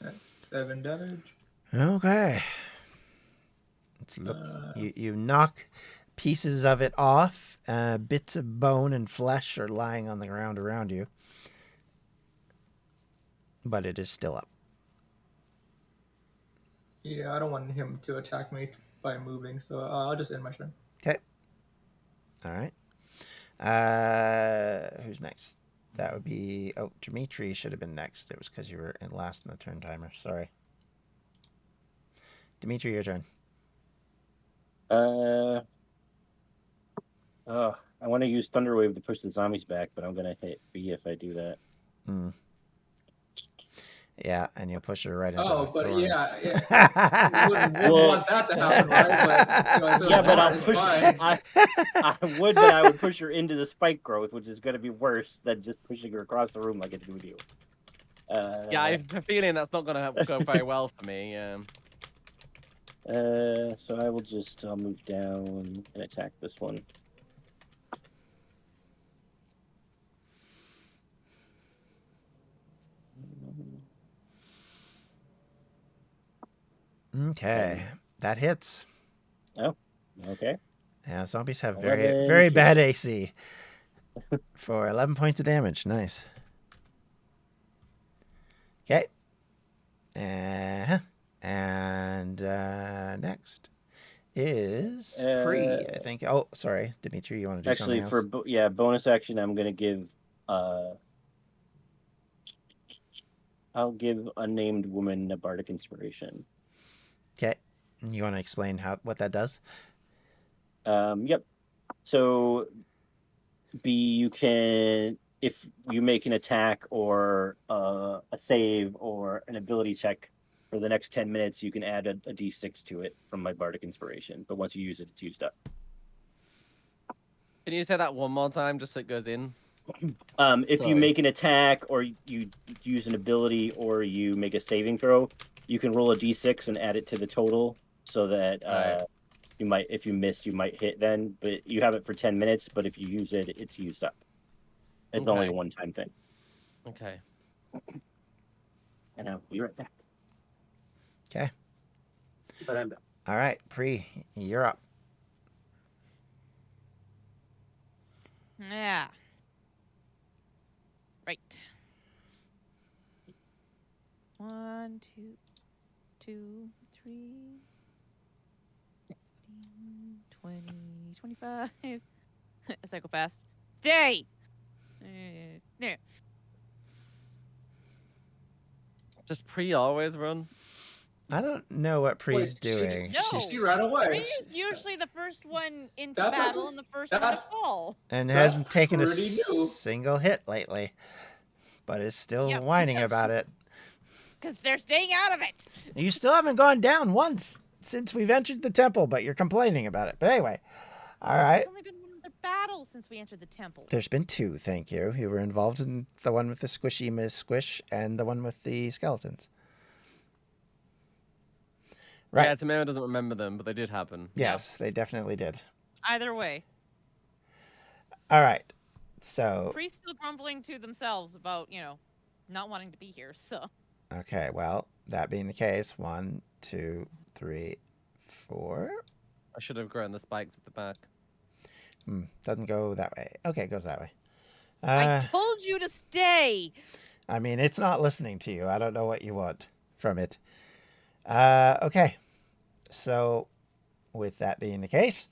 That's 7 damage.
Okay. Let's look. You knock pieces of it off. Bits of bone and flesh are lying on the ground around you. But it is still up.
Yeah, I don't want him to attack me by moving, so I'll just end my turn.
Okay. All right. Who's next? That would be... Oh, Dimitri should have been next. It was because you were last in the turn timer. Sorry. Dimitri, your turn.
I want to use Thunder Wave to push the zombies back, but I'm gonna hit B if I do that.
Yeah, and you'll push her right into
Oh,
the
but
thorns.
yeah. Wouldn't want that to happen, right? But I feel
Yeah, but
bad,
I'll
it's
push.
fine.
I would, but I would push her into the spike growth, which is going to be worse than just pushing her across the room like it did with you.
Yeah, I have a feeling that's not gonna go very well for me.
So I'll move down and attack this one.
Okay, that hits.
Oh, okay.
Yeah, zombies have
11
very
hits.
bad AC. For 11 points of damage. Nice. Okay. And next is Pree, I think. Oh, sorry, Dimitri, you want to do
Actually,
something else?
for bonus action, I'm gonna give I'll give Unnamed Woman a bardic inspiration.
Okay. You want to explain what that does?
Yep. So you can, if you make an attack or a save or an ability check for the next 10 minutes, you can add a d6 to it from my bardic inspiration. But once you use it, it's used up.
Can you say that one more time, just so it goes in?
If you
Sorry.
make an attack or you use an ability or you make a saving throw, you can roll a d6 and add it to the total so that
Right.
you might, if you missed, you might hit then. But you have it for 10 minutes, but if you use it, it's used up. It's only a
Okay.
one-time thing.
Okay.
And I'll be right back.
Okay.
But I'm done.
All right, Pree, you're up.
Yeah. Right. 1, 2, 3, 15, 20, 25. A psychopath. Day! Yeah.
Does Pree always run?
I don't know what Pree's
Wait,
doing.
No.
She ran away.
Bryn is usually the first one into
That's
battle
actually-
and the first one to
that's-
fall.
And
That's
hasn't taken a
pretty new.
single hit lately, but is still
Yep,
whining
yes.
about it.
Because they're staying out of it.
You still haven't gone down once since we've entered the temple, but you're complaining about it. But anyway, all right.
There's only been one other battle since we entered the temple.
There's been 2, thank you. You were involved in the one with the squishy Miss Squish and the one with the skeletons. Right.
Yeah, Tamara doesn't remember them, but they did happen.
Yes, they definitely did.
Either way.
All right. So,
Prie's still grumbling to themselves about, not wanting to be here, so.
okay, well, that being the case, 1, 2, 3, 4.
I should have grown the spikes at the back.
Doesn't go that way. Okay, it goes that way.
I told you to stay!
I mean, it's not listening to you. I don't know what you want from it. Okay. So, with that being the case,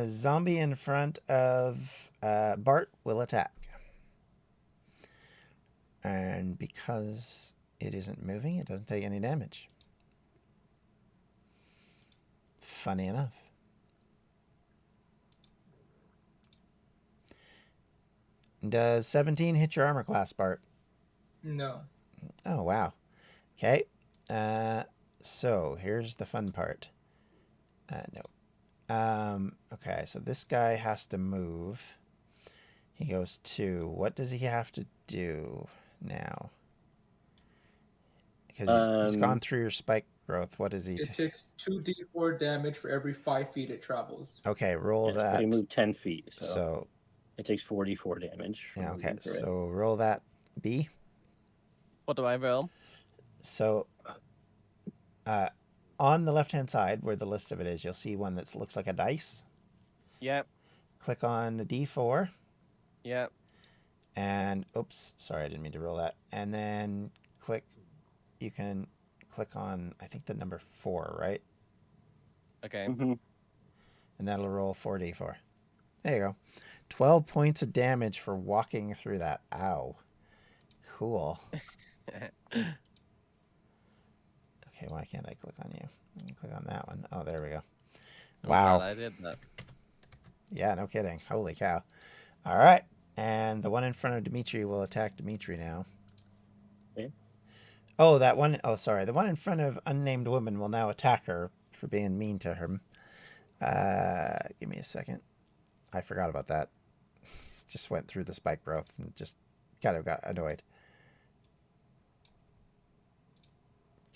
zombie in front of Bart will attack. And because it isn't moving, it doesn't take any damage. Funny enough. Does 17 hit your armor class, Bart?
No.
Oh, wow. Okay. So here's the fun part. No. Okay, so this guy has to move. He goes 2. What does he have to do now? Because he's gone through your spike growth. What is he?
It takes 2d4 damage for every 5 feet it travels.
Okay, roll
Yes, but
that.
he moved 10 feet, so,
So,
it takes 44 damage. from
yeah, okay.
moving through it.
So roll that B.
What do I roll?
So, on the left-hand side, where the list of it is, you'll see one that looks like a dice.
Yep.
Click on the D4.
Yep.
And, oops, sorry, I didn't mean to roll that. And then you can click on, I think, the number 4, right?
Okay.
Mm-hmm.
And that'll roll 4d4. There you go. 12 points of damage for walking through that. Ow. Cool. Okay, why can't I click on you? I can click on that one. Oh, there we go.
I'm
Wow.
glad I did that.
Yeah, no kidding. Holy cow. All right. And the one in front of Dimitri will attack Dimitri now.
Okay.
Oh, that one. Oh, sorry. The one in front of Unnamed Woman will now attack her for being mean to her. Give me a second. I forgot about that. Just went through the spike growth and just kind of got annoyed.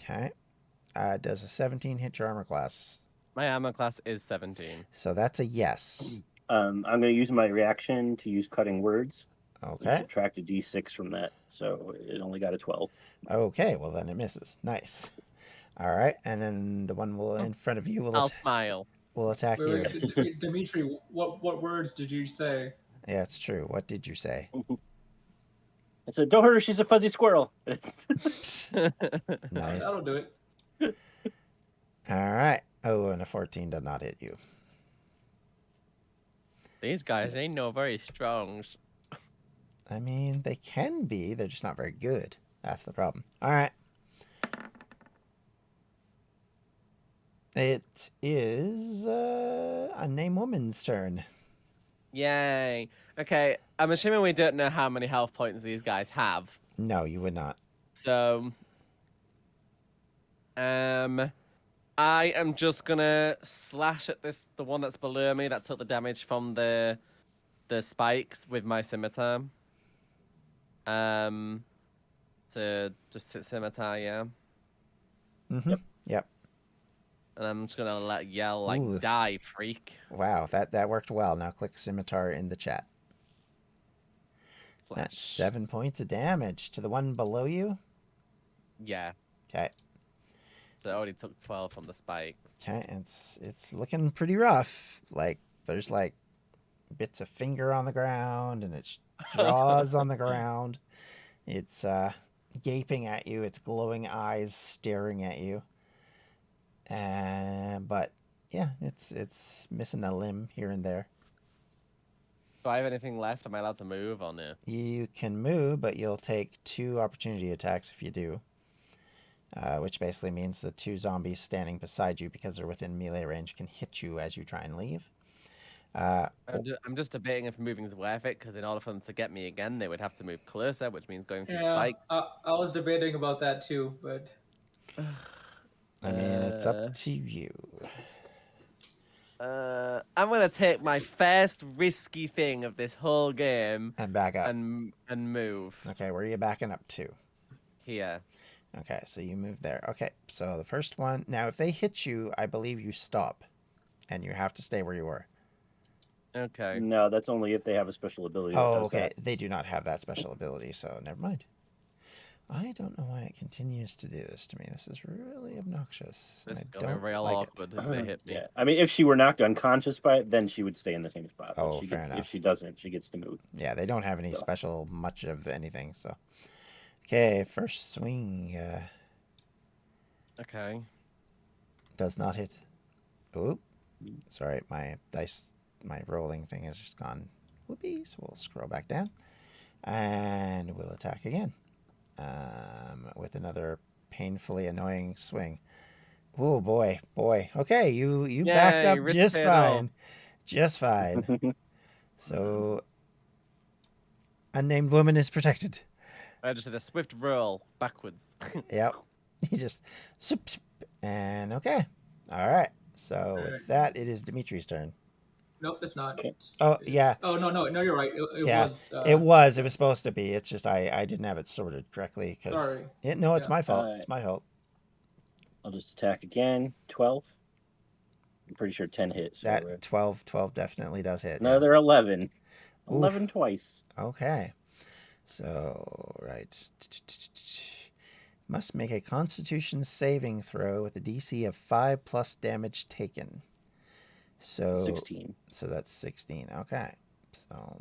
Okay. Does a 17 hit your armor class?
My armor class is 17.
So that's a yes.
I'm going to use my reaction to use cutting words. And
Okay.
subtract a d6 from that, so it only got a 12.
Okay, well then it misses. Nice. All right, and then the one in front of you
I'll smile.
will attack you.
Wait, Dimitri, what words did you say?
Yeah, it's true. What did you say?
I said, "Don't hurt her. She's a fuzzy squirrel."
Nice.
That'll do it.
All right. Oh, and a 14 does not hit you.
These guys ain't no very strong.
I mean, they can be. They're just not very good. That's the problem. All right. It is Unnamed Woman's turn.
Yay. Okay, I'm assuming we don't know how many health points these guys have.
No, you would not.
So, I am just gonna slash at the one that's below me that took the damage from the spikes with my scimitar. To just hit scimitar, yeah.
Mm-hmm. Yep.
And I'm just gonna yell like,
Ooh.
"Die, freak!"
Wow, that worked well. Now click scimitar in the chat.
Slash.
That's 7 points of damage to the one below you.
Yeah.
Okay.
So I already took 12 from the spikes.
Okay, it's looking pretty rough. Like there's like bits of finger on the ground and its jaws on the ground. It's gaping at you. Its glowing eyes staring at you. But yeah, it's missing a limb here and there.
Do I have anything left? Am I allowed to move or no?
You can move, but you'll take 2 opportunity attacks if you do. Which basically means the 2 zombies standing beside you, because they're within melee range, can hit you as you try and leave.
I'm just debating if moving's worth it, because in order for them to get me again, they would have to move closer, which means going through
Yeah,
spikes.
I was debating about that too, but
I mean, it's up to you.
I'm gonna take my first risky thing of this whole game
And back up.
and move
Okay, where are you backing up to?
here.
Okay, so you move there. Okay, so the first one. Now, if they hit you, I believe you stop. And you have to stay where you were.
Okay.
No, that's only if they have a special ability. That
Oh,
does
okay.
that.
They do not have that special ability, so never mind. I don't know why it continues to do this to me. This is really obnoxious.
This
And
is
I
gonna
don't
be real
like
awkward if they hit me.
Yeah, I mean, if she were knocked unconscious by it, then she would stay in the same spot. But
Oh, fair enough.
If she doesn't, she gets to move.
Yeah, they don't have any
So.
special much of anything, so. Okay, first swing.
Okay.
Does not hit. Oop. Sorry, my rolling thing has just gone whoopee, so we'll scroll back down. And we'll attack again. With another painfully annoying swing. Oh boy. Okay, you backed up
risk
just
paid off.
fine. Just fine. So Unnamed Woman is protected.
I just did a swift roll backwards.
Yep. He just and okay. All right. So with that, it is Dimitri's turn.
nope, it's not.
Okay.
Oh yeah.
Oh no, you're right. It
Yeah,
was.
it was supposed to be. It's just I didn't have it sorted correctly.
Sorry.
No, it's
Yeah.
my fault.
Alright.
It's my fault.
I'll just attack again. 12. I'm pretty sure 10 hits. So
That 12 definitely does hit.
no, they're 11. 11 twice.
Yeah. Okay. So right. Must make a Constitution saving throw with a DC of 5 plus damage taken. So
16.
So that's 16. Okay. So.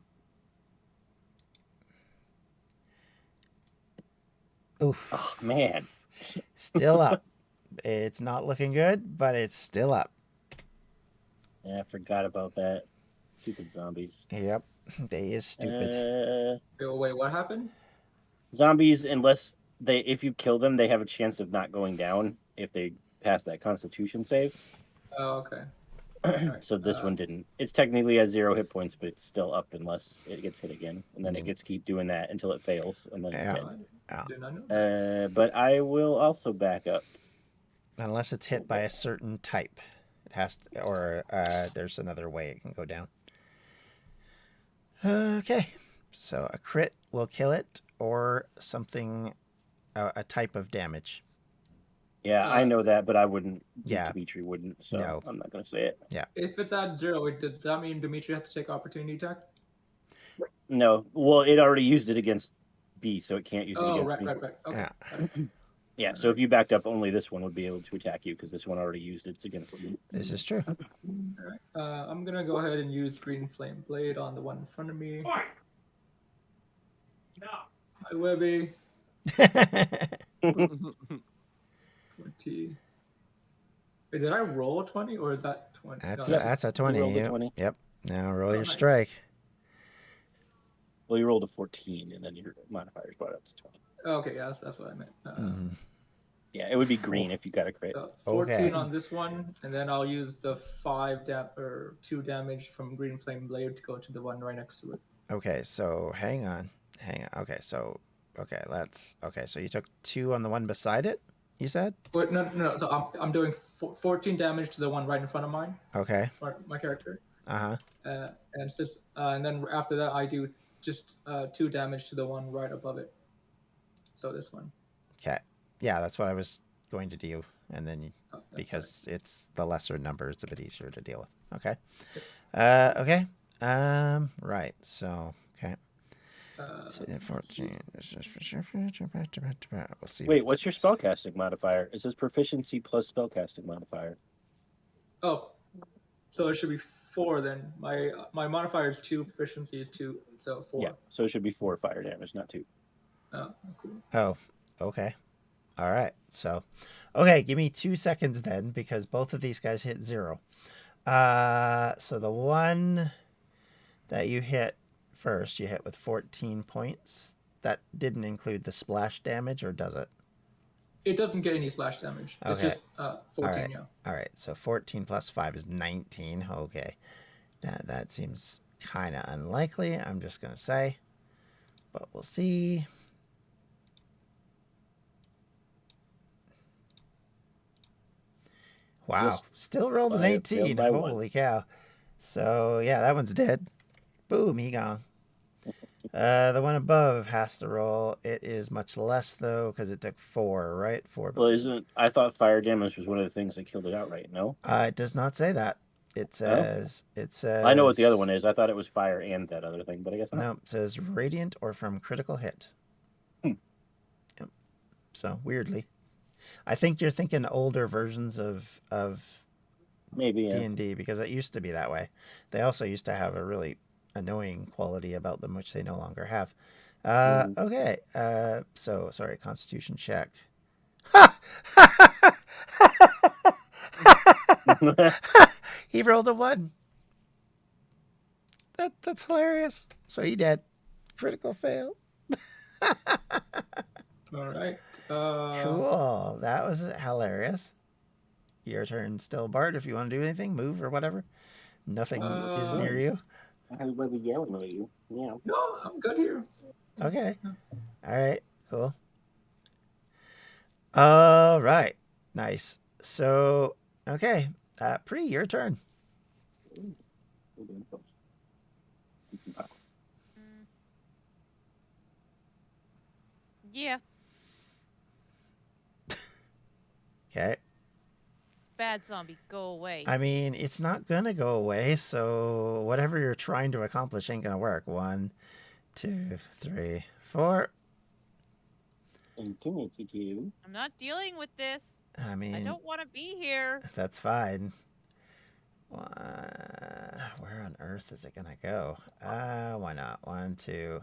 Oof.
Oh man.
Still up. It's not looking good, but it's still up.
Yeah, I forgot about that. Stupid zombies.
Yep. They is stupid.
Okay, wait, what happened?
Zombies, if you kill them, they have a chance of not going down if they pass that Constitution save.
Oh, okay. Alright,
So this one didn't. It's technically at 0 hit points, but it's still up unless it gets hit again, and then it gets keep doing that until it fails, and then it's
Yeah.
dead.
Oh.
Did not know that.
But I will also back up.
Unless it's hit by a certain type. It has to, or there's another way it can go down. Okay. So a crit will kill it, or something, a type of damage.
Yeah, I know that, but I wouldn't.
Yeah.
Dimitri wouldn't, so
No.
I'm not going to say it.
If it's at 0, does that mean Dimitri has to take opportunity attack?
No. Well, it already used it against B, so it can't use it
Oh,
against me.
right. Okay.
Yeah.
got it.
Yeah, so if you backed up, only this one would be able to attack you, because this one already used it against me.
This is true.
Alright. I'm gonna go ahead and use Green Flame Blade on the one in front of me. Hi, Webby. 20. Wait, did I roll a 20 or is that 20?
That's
No,
that's a 20.
rolled a
Yep.
20.
Yep. Now roll
Oh,
your
nice.
strike.
Well, you rolled a 14, and then your modifiers brought it up to 20.
Okay, yeah, that's what I meant.
Mhm.
Yeah, it would be green if you got a crit.
So 14
Okay.
on this one, and then I'll use the 2 damage from Green Flame Blade to go to the one right next to it.
Okay, so hang on. Okay, so so you took 2 on the one beside it, you said?
But no. So I'm doing 14 damage to the one right in front of mine,
Okay.
my character.
Uh-huh.
And then after that, I do just 2 damage to the one right above it. So this one.
Okay. Yeah, that's what I was going to do, and then
Oh, yeah,
because it's the lesser number, it's a bit easier to deal with. Okay. Okay. Right. So, okay. So, 14. We'll see.
Wait, what's your spellcasting modifier? It says proficiency plus spellcasting modifier.
Oh, so it should be 4 then. My modifier is 2, proficiency is 2, so 4.
Yeah, so it should be 4 fire damage, not 2.
Oh, cool.
Oh, okay. All right. So, okay, give me 2 seconds then, because both of these guys hit 0. So the one that you hit first, you hit with 14 points. That didn't include the splash damage, or does it?
It doesn't get any splash damage. It's
Okay.
just 14,
All right.
yeah.
All right. So 14 plus 5 is 19. Okay. That seems kind of unlikely, I'm just going to say. But we'll see. Wow.
Just
Still rolled an
by-
18.
by one.
Holy cow. So, yeah, that one's dead. Boom, he gone. The one above has to roll. It is much less, though, because it took 4, right? 4.
Well, I thought fire damage was one of the things that killed it outright, no?
It does not say that. It says...
I know what the other one is. I thought it was fire and that other thing, but I guess not.
No, it says radiant or from critical hit.
Hmm.
Yep. So, weirdly. I think you're thinking older versions of
Maybe, yeah.
D&D, because it used to be that way. They also used to have a really annoying quality about them, which they no longer have. Okay. So, sorry, Constitution check. He rolled a 1. That's hilarious. So he did. Critical fail.
All right.
Cool. That was hilarious. Your turn still, Bart, if you want to do anything, move or whatever. Nothing is near you.
Everybody yelling at you. Yeah.
No, I'm good here.
Okay. All right. Cool. All right. Nice. So, okay. Pree, your turn.
Yeah,
Okay.
bad zombie, go away.
I mean, it's not going to go away, so whatever you're trying to accomplish ain't going to work. 1, 2, 3, 4.
I'm not dealing with this.
I mean,
I don't want to be here.
that's fine. Where on earth is it gonna go? Why not? 1, 2.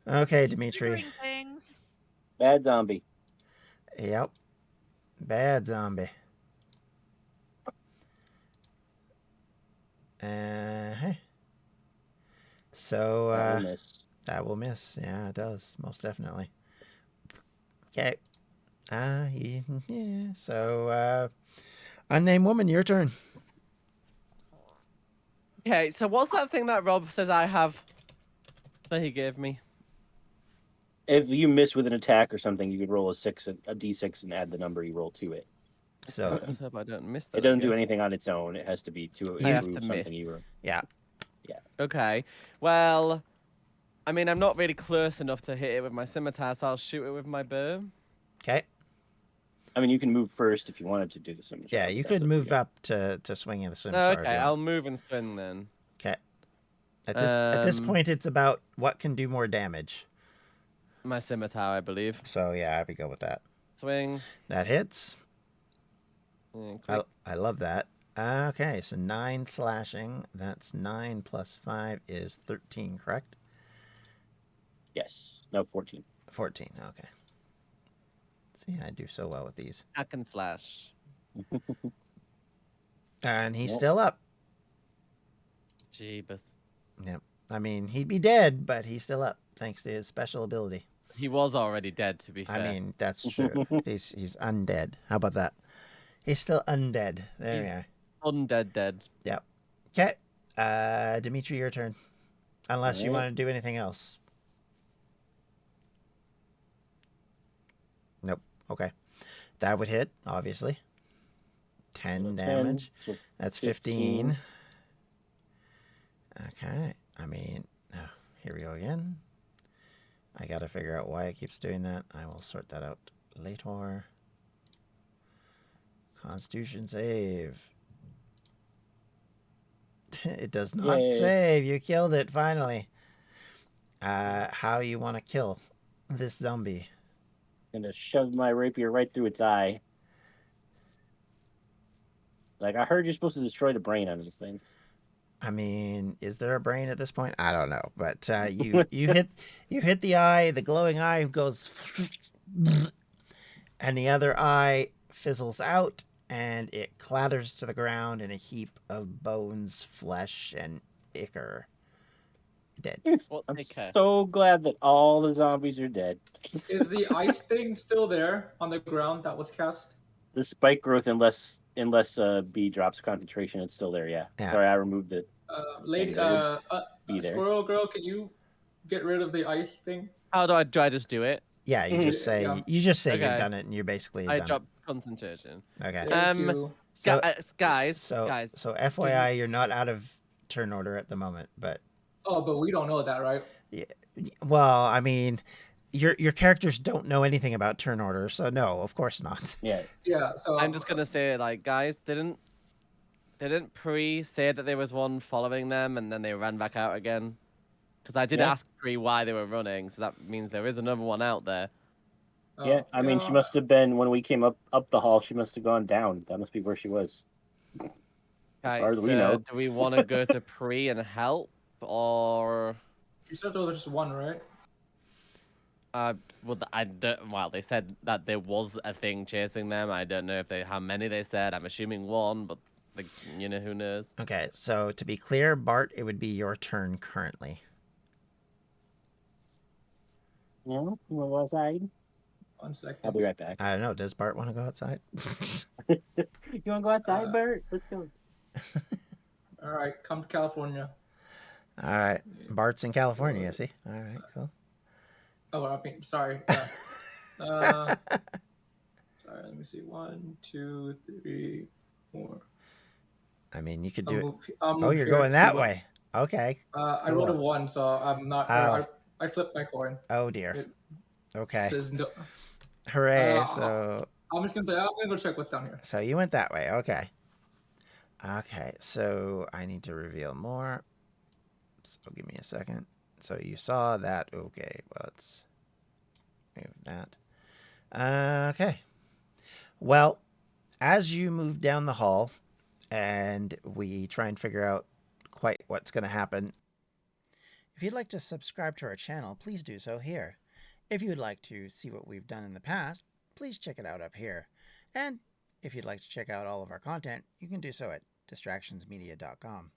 Okay,
Keep
Dimitri.
triggering things.
Bad zombie.
Yep. Bad zombie. Hey. So,
That will miss.
that will miss. Yeah, it does. Most definitely. Okay. Yeah. So, unnamed woman, your turn.
Okay, so what's that thing that Rob says I have that he gave me?
If you miss with an attack or something, you could roll a d6, and add the number you roll to it.
So,
Let's hope I don't miss that.
It doesn't do
again.
anything on its own. It has to be to
I have
improve
to
something
miss.
you were.
yeah.
Okay. Well, I mean, I'm not really close enough to hit it with my scimitar, so I'll shoot it with my bow.
Okay.
I mean, you can move first if you wanted to do the scimitar.
Yeah,
but
you
that's
could
up
move
you.
up to swinging the
Oh,
scimitar. if
okay,
you
I'll
want.
move and swing then.
Okay. At this
Um,
point, it's about what can do more damage.
My scimitar, I believe.
So yeah, we go with that.
Swing.
That hits.
And click.
I love that. Okay, so 9 slashing. That's 9 plus 5 is 13, correct?
Yes. No, 14.
14. Okay. See, I do so well with these.
Hack and slash.
And he's
Yep.
still up.
Jeebus.
Yep. I mean, he'd be dead, but he's still up thanks to his special ability.
He was already dead, to be fair.
I mean, that's true. he's undead. How about that? He's still undead. There we are.
Undead dead.
Okay. Dimitri, your turn. Unless you
Alright.
want to do anything else. Nope. Okay. That would hit, obviously. 10
So 10,
damage.
so
That's
15.
15. Okay. I mean, here we go again. I got to figure out why it keeps doing that. I will sort that out later. Constitution save. It does not
Yay.
save. You killed it, finally. How you want to kill this zombie?
Gonna shove my rapier right through its eye. Like, I heard you're supposed to destroy the brain on these things.
I mean, is there a brain at this point? I don't know, but you hit the eye. The glowing eye goes, and the other eye fizzles out, and it clatters to the ground in a heap of bones, flesh, and ichor. Dead.
What
I'm
okay.
so glad that all the zombies are dead.
Is the ice thing still there on the ground that was cast?
The spike growth, unless B drops concentration, it's still there. Yeah.
Yeah.
Sorry, I removed it.
Lady,
It would be there.
Squirrel Girl, can you get rid of the ice thing?
How do I just do it?
Yeah, you just say
Yeah.
you've
Okay.
done it, and you're basically
I
done
drop concentration.
it. Okay.
Thank you.
So,
Guys,
so
guys.
FYI, you're not out of turn order at the moment, but
Oh, but we don't know that, right?
well, I mean, your characters don't know anything about turn order, so no, of course not.
Yeah.
Yeah. So
I'm just gonna say, like, guys, didn't Pree say that there was one following them and then they ran back out again? Because I did
Yeah.
ask Pree why they were running, so that means there is another one out there.
Yeah. I mean, she must have been when we came up the hall. She must have gone down. That must be where she was.
Guys,
far as we know.
do we want to go to Pree and help, or
You said there was just one, right?
well, they said that there was a thing chasing them. I don't know how many they said. I'm assuming one, but who knows?
Okay, so to be clear, Bart, it would be your turn currently.
Yeah. You want to go outside?
1 second.
I'll be right back.
I don't know. Does Bart want to go outside?
You want to go outside,
Uh,
Bert? Let's go.
All right, come to California.
All right, Bart's in California. See? All right, cool.
Oh, I mean, sorry. Sorry, let me see. 1, 2, 3, 4.
I mean, you could do it.
I'll
Oh,
move
you're
here
going
to
that
see what-
way. Okay.
I rolled a 1, so I'm not.
Oh.
I flipped my coin.
Oh dear.
It
Okay.
says no.
Hooray!
Uh,
So
I'm just gonna say I'm gonna go check what's down here.
so you went that way. Okay. Okay. So I need to reveal more. So give me a second. So you saw that. Okay. Well, let's move that. Okay. Well, as you move down the hall, and we try and figure out quite what's going to happen. If you'd like to subscribe to our channel, please do so here. If you'd like to see what we've done in the past, please check it out up here. And if you'd like to check out all of our content, you can do so at distractionsmedia.com.